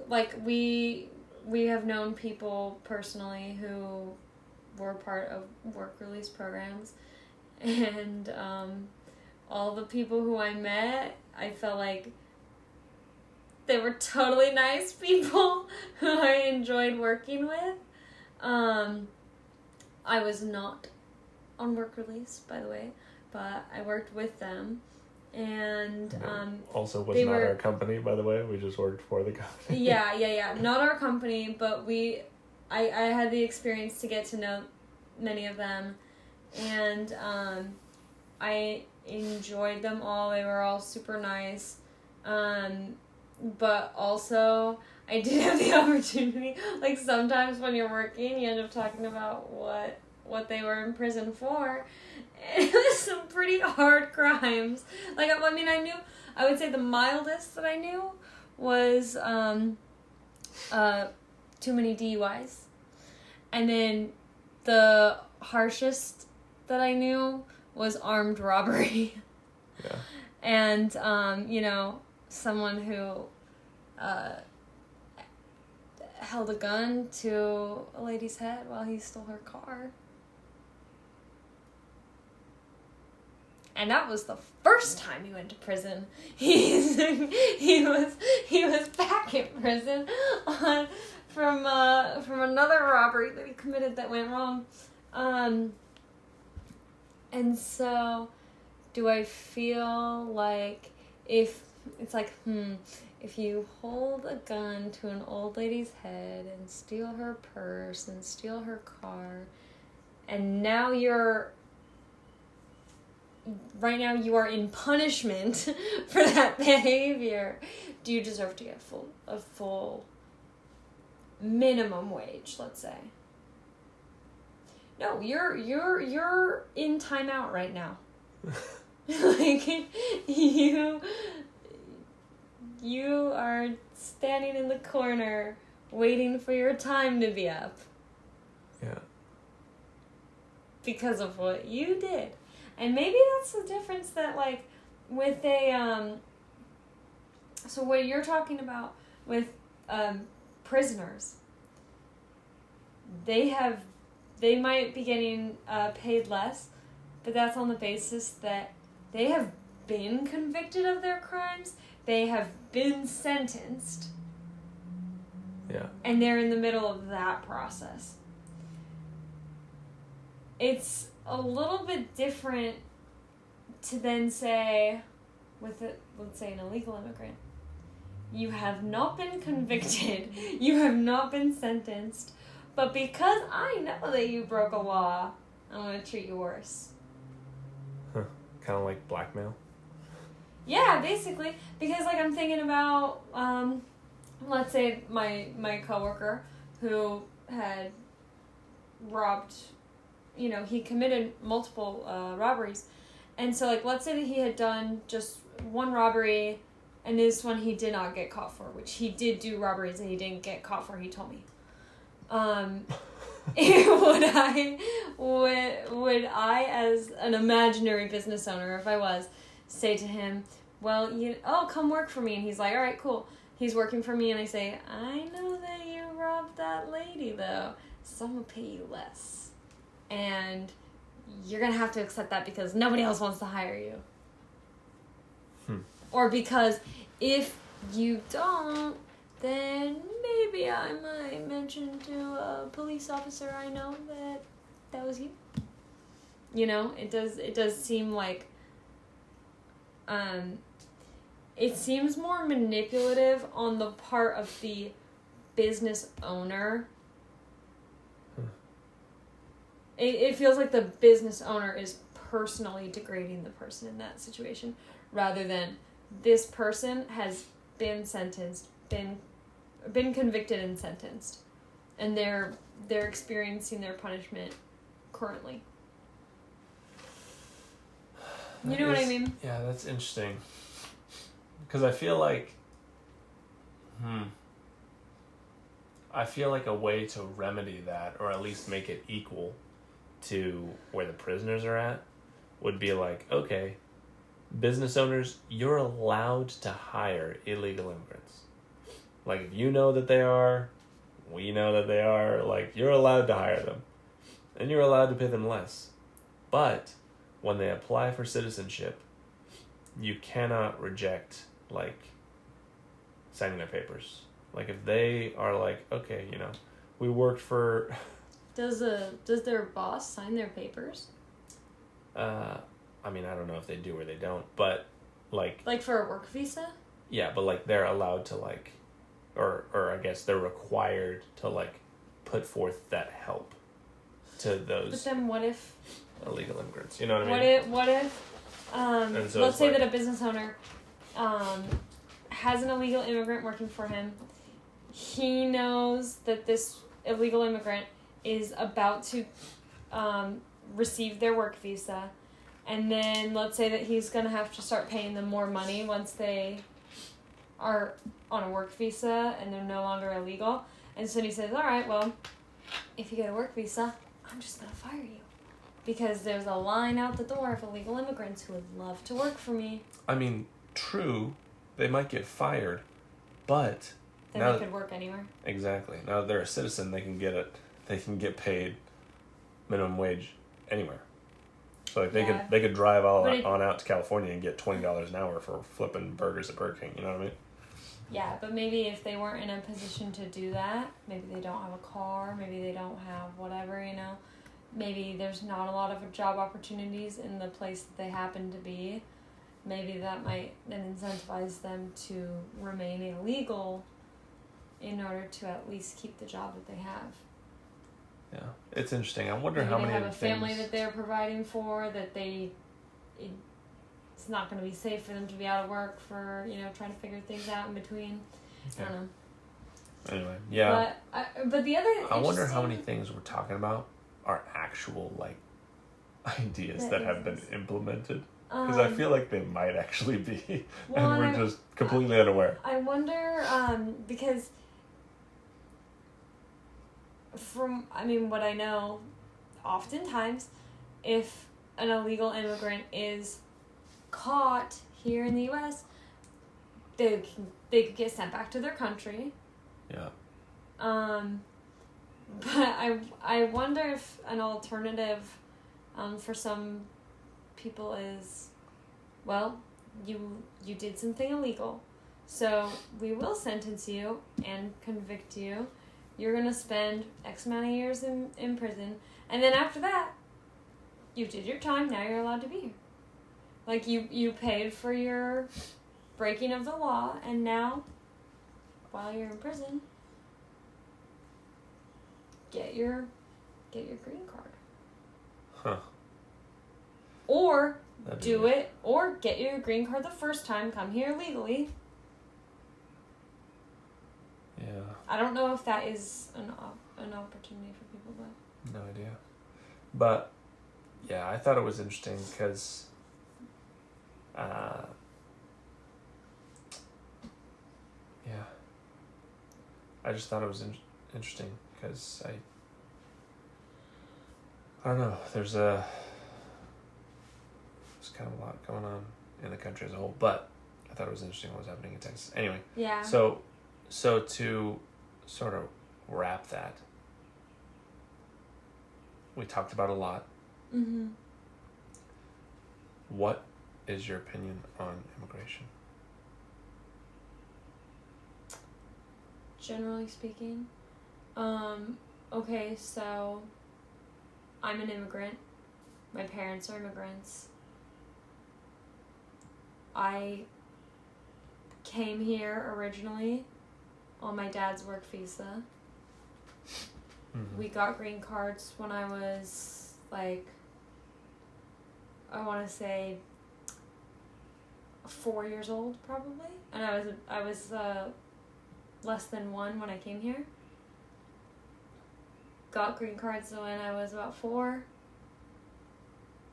Like, we have known people personally who were part of work release programs, and all the people who I met, I felt like they were totally nice people who I enjoyed working with. I was not on work release, by the way, but I worked with them, and also was not our company, by the way. We just worked for the company. Yeah. Not our company, but I had the experience to get to know many of them, and I enjoyed them all. They were all super nice, but also I did have the opportunity, like, sometimes when you're working, you end up talking about what they were in prison for. It was some pretty hard crimes. Like, I mean, I would say the mildest that I knew was too many DUIs. And then the harshest that I knew was armed robbery. Yeah. And, someone who held a gun to a lady's head while he stole her car. And that was the first time he went to prison. He he was back in prison from another robbery that he committed that went wrong. And so, do I feel like if you hold a gun to an old lady's head and steal her purse and steal her car, and now you are in punishment for that behavior, do you deserve to get a full minimum wage, let's say? No, you're in timeout right now. Like, you are standing in the corner waiting for your time to be up. Yeah. Because of what you did. And maybe that's the difference that, like, with so what you're talking about with prisoners, they might be getting paid less, but that's on the basis that they have been convicted of their crimes, they have been sentenced, Yeah. and they're in the middle of that process. It's a little bit different to then say, let's say an illegal immigrant, you have not been convicted, you have not been sentenced, but because I know that you broke a law, I'm going to treat you worse. Huh. Kind of like blackmail. Yeah, basically. Because, like, I'm thinking about, let's say my coworker who had robbed, he committed multiple robberies. And so, like, let's say that he had done just one robbery, and this one he did not get caught for, which he did do robberies that he didn't get caught for, he told me. Would I, as an imaginary business owner, if I was, say to him, well, come work for me. And he's like, all right, cool. He's working for me, and I say, I know that you robbed that lady, though, so I'm going to pay you less. And you're going to have to accept that because nobody else wants to hire you. Or because if you don't, then maybe I might mention to a police officer I know that was you. It does seem like it seems more manipulative on the part of the business owner. It feels like the business owner is personally degrading the person in that situation, rather than this person has been sentenced, been convicted and sentenced, and they're experiencing their punishment currently. You know what I mean? Yeah, that's interesting. Because I feel like a way to remedy that, or at least make it equal to where the prisoners are at, would be like, okay, business owners, you're allowed to hire illegal immigrants. Like, if you know that they are, we know that they are, like, you're allowed to hire them. And you're allowed to pay them less. But when they apply for citizenship, you cannot reject, like, signing their papers. Like, if they are like, okay, we worked for... Does their boss sign their papers? I mean, I don't know if they do or they don't, but, like... Like for a work visa? Yeah, but, like, they're allowed to, like... Or I guess they're required to, like, put forth that help to those... But then what if... illegal immigrants, you know what I mean? What if so let's say that a business owner has an illegal immigrant working for him. He knows that this illegal immigrant is about to receive their work visa, and then let's say that he's going to have to start paying them more money once they are on a work visa and they're no longer illegal. And so he says, all right, well, if you get a work visa, I'm just going to fire you. Because there's a line out the door of illegal immigrants who would love to work for me. I mean, true, they might get fired, but... Then they could work anywhere. Exactly. Now that they're a citizen, they can get paid minimum wage anywhere. So like they could drive on out to California and get $20 an hour for flipping burgers at Burger King, you know what I mean? Yeah, but maybe if they weren't in a position to do that, maybe they don't have a car, maybe they don't have whatever, maybe there's not a lot of job opportunities in the place that they happen to be. Maybe that might then incentivize them to remain illegal in order to at least keep the job that they have. Yeah, it's interesting. I wonder Maybe how they many have of a the family things... that they're providing for, that it's not going to be safe for them to be out of work for, trying to figure things out in between. Okay. I don't know. Anyway, yeah. But the other I wonder how many things we're talking about are actual, like, ideas that have been implemented. Because I feel like they might actually be, well, and we're just completely unaware. I wonder, because from, what I know, oftentimes, if an illegal immigrant is caught here in the U.S., they could get sent back to their country. Yeah. But I wonder if an alternative, for some people is, well, you did something illegal, so we will sentence you and convict you. You're gonna spend X amount of years in prison, and then after that, you did your time. Now you're allowed to be here. Like you paid for your breaking of the law, and now, while you're in prison, get your green card. Huh. Or do it, or get your green card the first time, come here legally. Yeah. I don't know if that is an opportunity for people, but... No idea. But, yeah, I thought it was interesting because... yeah. I just thought it was interesting because I don't know, there's kind of a lot going on in the country as a whole, but I thought it was interesting what was happening in Texas. Anyway. Yeah. So to sort of wrap that, we talked about a lot. Mm-hmm. What is your opinion on immigration? Generally speaking, okay, so I'm an immigrant. My parents are immigrants. I came here originally on my dad's work visa. Mm-hmm. We got green cards when I was, like, I want to say 4 years old, probably. And I was less than 1 when I came here. Got green cards when I was about 4.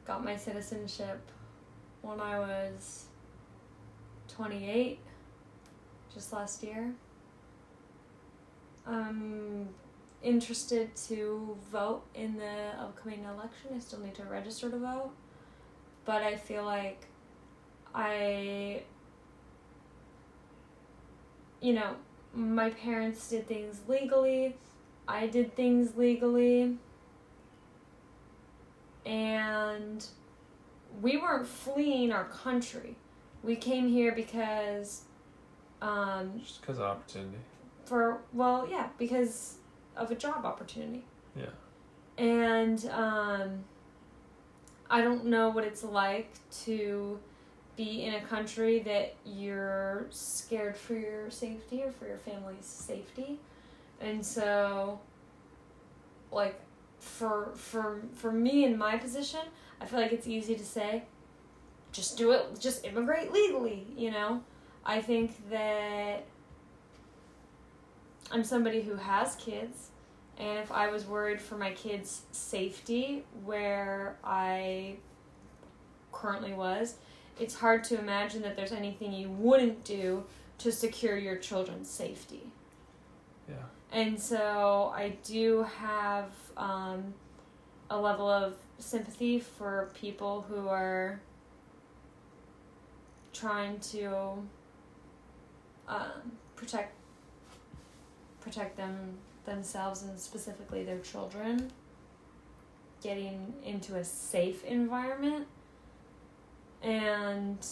Got my citizenship when I was 28, just last year. I'm interested to vote in the upcoming election. I still need to register to vote. But I feel like my parents did things legally. I did things legally. And we weren't fleeing our country. We came here because... just because of opportunity. Because of a job opportunity. Yeah. And I don't know what it's like to be in a country that you're scared for your safety or for your family's safety. And so, like, for me in my position, I feel like it's easy to say, just do it, just immigrate legally, I think that I'm somebody who has kids, and if I was worried for my kids' safety where I currently was, it's hard to imagine that there's anything you wouldn't do to secure your children's safety. Yeah. And so I do have a level of sympathy for people who are trying to protect themselves and specifically their children, getting into a safe environment. And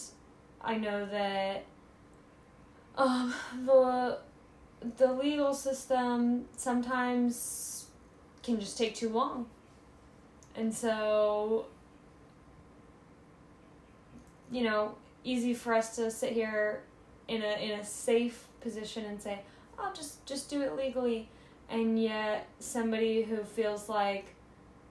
I know that The legal system sometimes can just take too long. And so, easy for us to sit here in a safe position and say, oh, just do it legally. And yet somebody who feels like,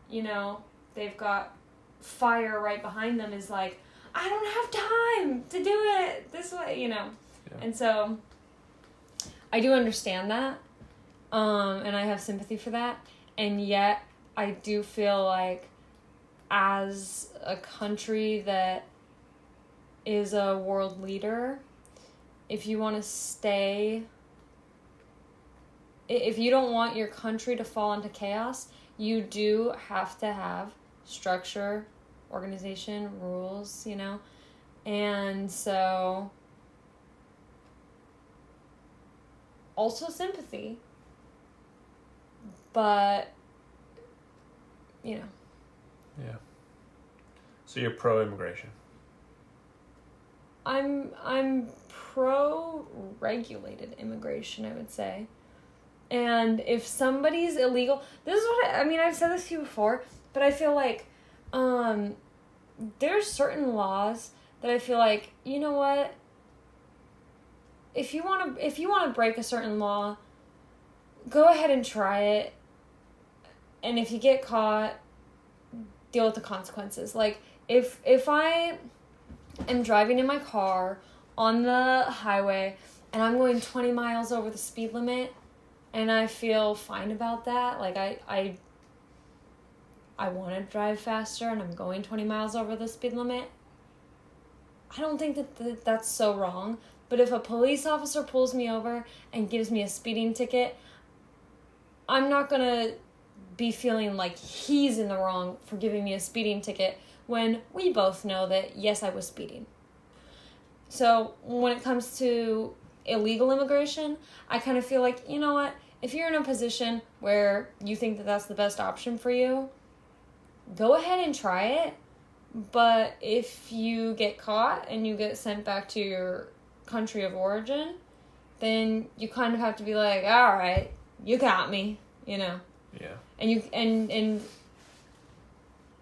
they've got fire right behind them is like, I don't have time to do it this way, Yeah. And so I do understand that. And I have sympathy for that. And yet I do feel like as a country that is a world leader, if you want to stay, if you don't want your country to fall into chaos, you do have to have structure, organization, rules, And so also sympathy, but Yeah. So you're pro-immigration. I'm pro-regulated immigration, I would say. And if somebody's illegal, this is what I've said this to you before, but I feel like there's certain laws that I feel like, you know what? If you want to break a certain law, go ahead and try it. And if you get caught, deal with the consequences. Like if I am driving in my car on the highway and I'm going 20 miles over the speed limit and I feel fine about that, like I want to drive faster and I'm going 20 miles over the speed limit, I don't think that's so wrong. But if a police officer pulls me over and gives me a speeding ticket, I'm not going to be feeling like he's in the wrong for giving me a speeding ticket when we both know that, yes, I was speeding. So when it comes to illegal immigration, I kind of feel like, you know what? If you're in a position where you think that that's the best option for you, go ahead and try it. But if you get caught and you get sent back to your country of origin, then you kind of have to be like, all right, you got me, Yeah. And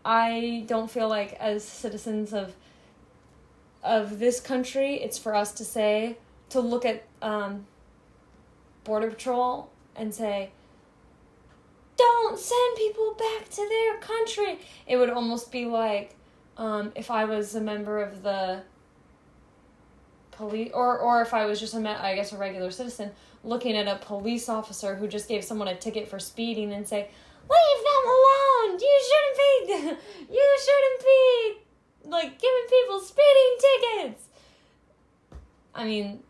I don't feel like as citizens of this country, it's for us to look at Border Patrol and say, don't send people back to their country. It would almost be like if I was a member of the police, or if I was just a regular citizen, looking at a police officer who just gave someone a ticket for speeding and say, leave them alone! You shouldn't be like giving people speeding tickets. I mean,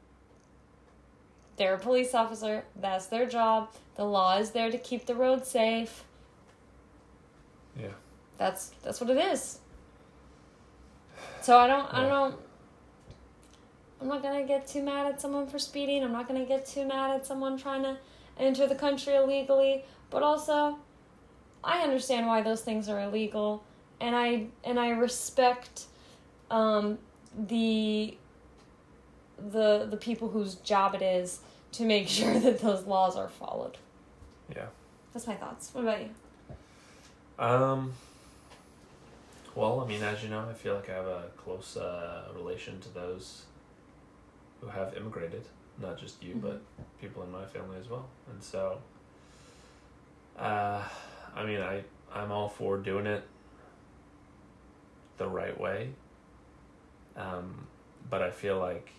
they're a police officer. That's their job. The law is there to keep the road safe. Yeah. That's what it is. So I'm not gonna get too mad at someone for speeding. I'm not gonna get too mad at someone trying to enter the country illegally. But also, I understand why those things are illegal, and I respect the people whose job it is to make sure that those laws are followed. Yeah. That's my thoughts. What about you? Well, as you know, I feel like I have a close relation to those who have immigrated. Not just you, but people in my family as well. And so, I'm all for doing it the right way. But I feel like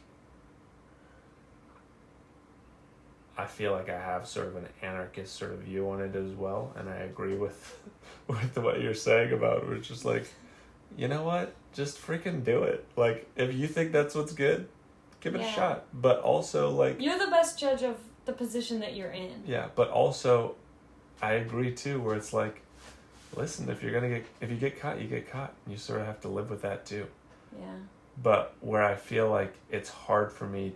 I have sort of an anarchist sort of view on it as well, and I agree with what you're saying about it. It's just like, you know what? Just freaking do it. Like, if you think that's what's good, give it a shot. But also, like, you're the best judge of the position that you're in. Yeah, but also, I agree too, where it's like, listen, if you get caught, you get caught. You sort of have to live with that too. Yeah. But where I feel like it's hard for me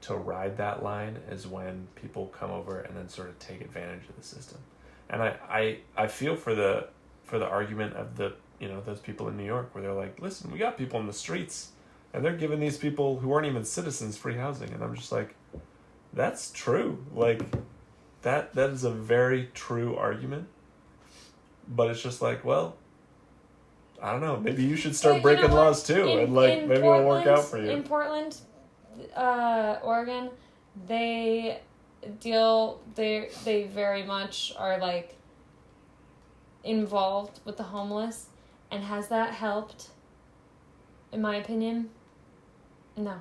to ride that line is when people come over and then sort of take advantage of the system. And I feel for the argument of the, those people in New York where they're like, listen, we got people in the streets And they're giving these people who aren't even citizens free housing. And I'm just like, that's true. Like, that is a very true argument. But it's just like, well, I don't know. Maybe you should start breaking laws too. And like, maybe it'll work out for you. In Portland, Oregon, they very much are like involved with the homeless. And has that helped? In my opinion, no.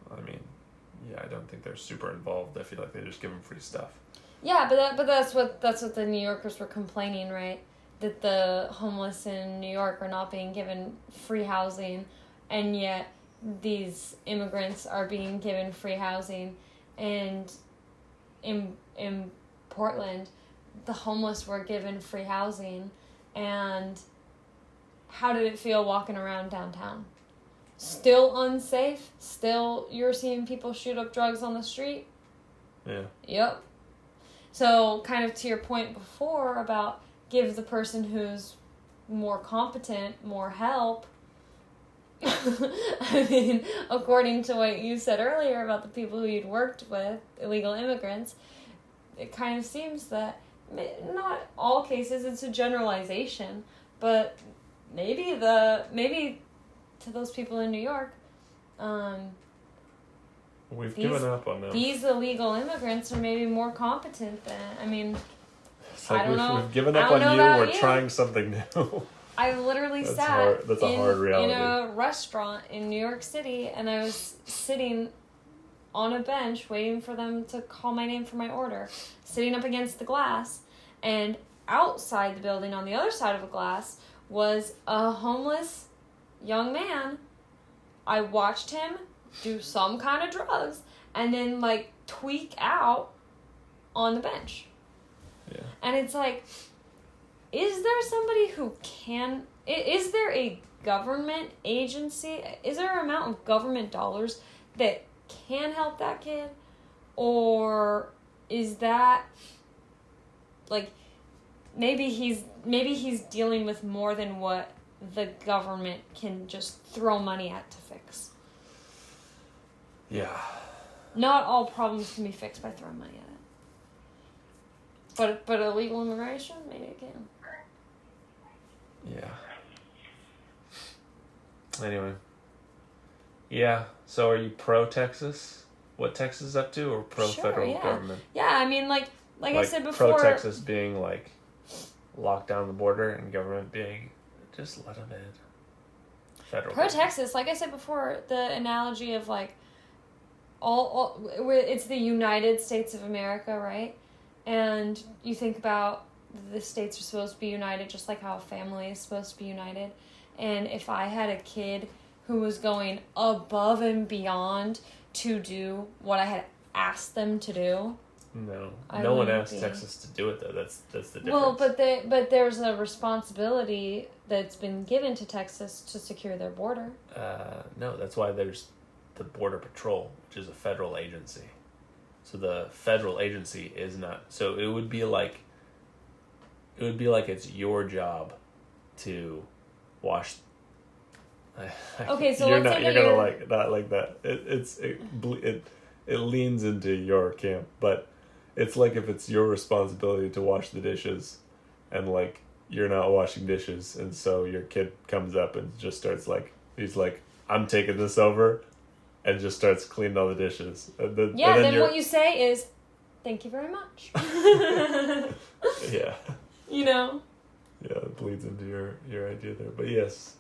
I mean, yeah, I don't think they're super involved. I feel like they just give them free stuff. Yeah, but that's what the New Yorkers were complaining, right? That the homeless in New York are not being given free housing, and yet these immigrants are being given free housing. And in Portland, the homeless were given free housing, and how did it feel walking around downtown? Still unsafe? Still you're seeing people shoot up drugs on the street? Yeah. Yep. So kind of to your point before about give the person who's more competent more help. I mean, according to what you said earlier about the people who you'd worked with, illegal immigrants, it kind of seems that not all cases, it's a generalization, but maybe to those people in New York, we've given up on them. These illegal immigrants are maybe more competent than, I mean, it's like I don't know. We've given up on you. We're trying something new. I literally That's sat hard. That's a hard reality. in a restaurant in New York City, and I was sitting on a bench waiting for them to call my name for my order, sitting up against the glass, and outside the building on the other side of a glass was a homeless young man. I watched him do some kind of drugs and then like tweak out on the bench. Yeah. And it's like, is there somebody who can, is there a government agency, is there an amount of government dollars that can help that kid? Or is that like, maybe he's dealing with more than what the government can just throw money at to fix. Yeah. Not all problems can be fixed by throwing money at it. But illegal immigration, maybe it can. Yeah. Anyway. Yeah. So are you pro Texas? What Texas is up to, or pro federal government? Yeah, I mean, like I said before. Pro Texas being like lock down the border, and government being just let them in. Federal. Pro Texas, like I said before, the analogy of like it's the United States of America, right? And you think about the states are supposed to be united, just like how a family is supposed to be united. And if I had a kid who was going above and beyond to do what I had asked them to do, no one asked Texas to do it though. That's the difference. Well, but there's a responsibility that's been given to Texas to secure their border. No, that's why there's the Border Patrol, which is a federal agency. So the federal agency is not. So it would be like it's your job to wash. Okay, so you're let's not. say You're gonna not like that. It leans into your camp, but it's like if it's your responsibility to wash the dishes, and like you're not washing dishes, and so your kid comes up and just starts he's like, I'm taking this over, and just starts cleaning all the dishes. And then what you say is, thank you very much. Yeah. You know? Yeah, it bleeds into your idea there. But yes.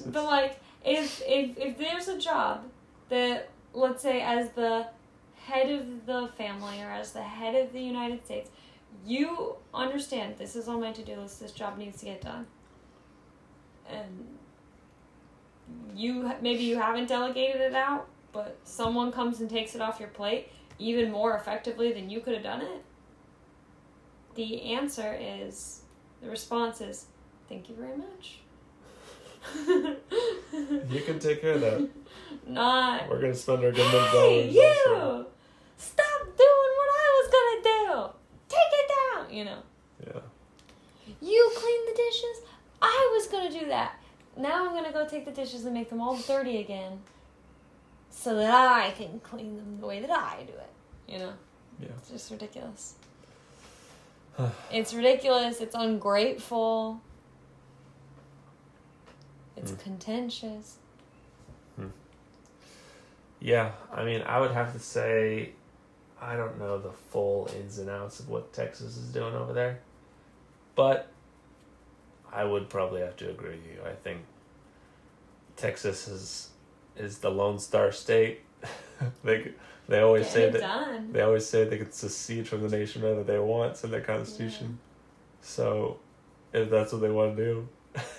But like, if there's a job that, let's say as the head of the family or as the head of the United States, you understand this is on my to-do list, this job needs to get done. And maybe you haven't delegated it out, but someone comes and takes it off your plate even more effectively than you could have done it. The response is, thank you very much. You can take care of that. We're going to spend our government dollars. Hey, you! Stop doing what I was going to do! Take it down! You know? Yeah. You clean the dishes? I was going to do that. now I'm going to go take the dishes and make them all dirty again so that I can clean them the way that I do it. You know? Yeah. It's just ridiculous. It's ridiculous. It's ungrateful. It's contentious. Yeah, I mean, I would have to say, I don't know the full ins and outs of what Texas is doing over there, but I would probably have to agree with you. I think Texas is the Lone Star State. they always say that they always say they could secede from the nation whenever they want. It's in their constitution. Yeah. So, if that's what they want to do,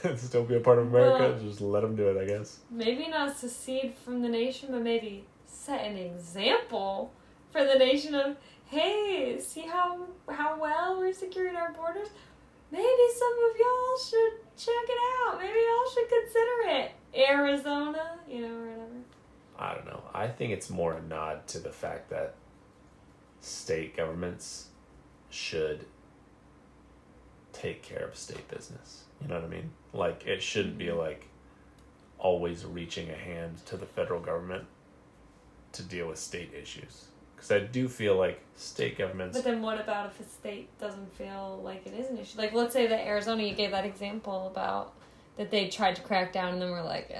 and still be a part of America, just let them do it, I guess. Maybe not secede from the nation, but maybe set an example for the nation of, hey, see how well we're securing our borders? Maybe some of y'all should check it out. Maybe y'all should consider it. Arizona, or whatever. I don't know. I think it's more a nod to the fact that state governments should take care of state business. You know what I mean? Like, it shouldn't be like always reaching a hand to the federal government to deal with state issues. Because I do feel like state governments... But then what about if a state doesn't feel like it is an issue? Like, let's say that Arizona, you gave that example about that they tried to crack down and then we're like,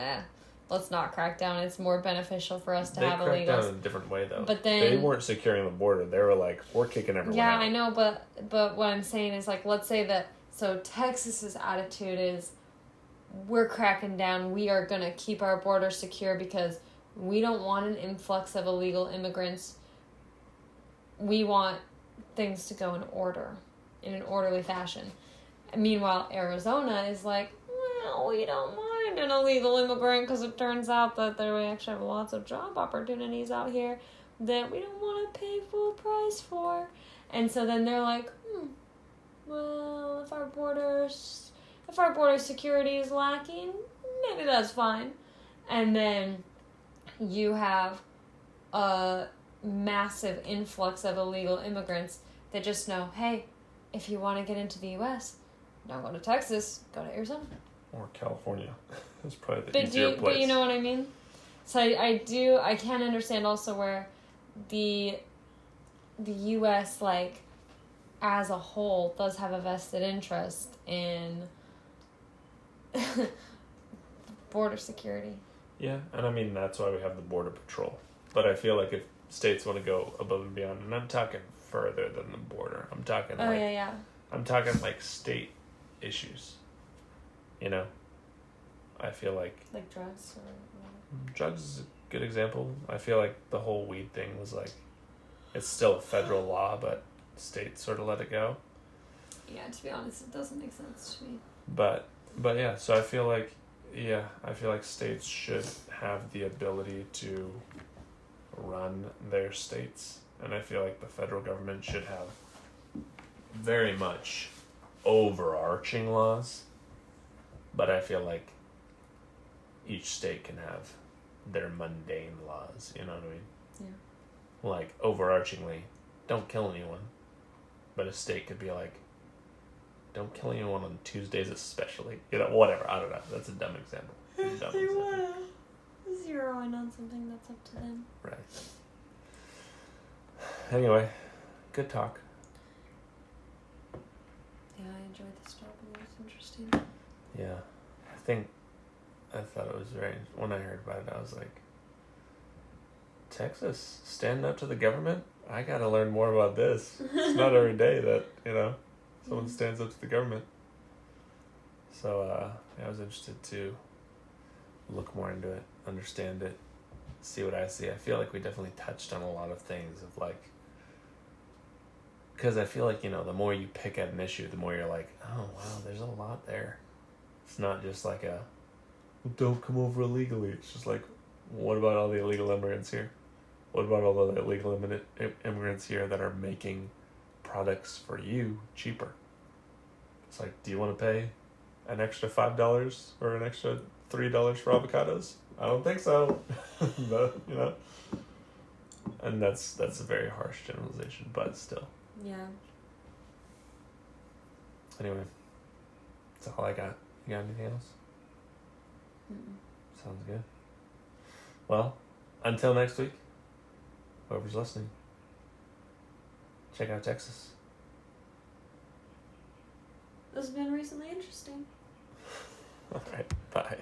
let's not crack down. It's more beneficial for us to have illegals. They cracked down in a different way, though. But then... They weren't securing the border. They were like, we're kicking everyone out. Yeah, I know, but what I'm saying is, like, let's say that... So Texas's attitude is, we're cracking down. We are going to keep our border secure because we don't want an influx of illegal immigrants. We want things to go in an orderly fashion. And meanwhile, Arizona is like, well, we don't mind an illegal immigrant because it turns out that we actually have lots of job opportunities out here that we don't want to pay full price for. And so then they're like, well, if our border security is lacking, maybe that's fine. And then you have a massive influx of illegal immigrants that just know, hey, if you want to get into the U.S., don't go to Texas, go to Arizona. Or California. That's probably the easier place. But you know what I mean? So I can understand also where the U.S., like, as a whole, does have a vested interest in border security. Yeah, and I mean, that's why we have the Border Patrol. But I feel like if states want to go above and beyond, and I'm talking further than the border, I'm talking I'm talking like state issues. I feel like drugs or drugs is a good example. I feel like the whole weed thing was like, it's still a federal law, but states sort of let it go. Yeah, to be honest, it doesn't make sense to me. But yeah, so I feel like states should have the ability to run their states, and I feel like the federal government should have very much overarching laws, but I feel like each state can have their mundane laws, you know what I mean? Yeah. Like, overarchingly, don't kill anyone. But a state could be like, don't kill anyone on Tuesdays especially. Whatever. I don't know. That's a dumb example. If they want to zero in on something, that's up to them. Right. Anyway, good talk. Yeah, I enjoyed this topic. It was interesting. Yeah. I thought it was when I heard about it, I was like, Texas, standing up to the government? I gotta learn more about this. It's not every day that, someone stands up to the government. So, I was interested to look more into it, understand it, see what I see. I feel like we definitely touched on a lot of things of like, because I feel like, the more you pick at an issue, the more you're like, oh, wow, there's a lot there. It's not just like don't come over illegally. It's just like, what about all the illegal immigrants here? What about all the illegal immigrants here that are making products for you cheaper? It's like, do you want to pay an extra $5 or an extra $3 for avocados? I don't think so. But, and that's a very harsh generalization, but still. Yeah. Anyway, that's all I got. You got anything else? Sounds good. Well, until next week, whoever's listening, check out Texas. This has been recently interesting. All right, bye.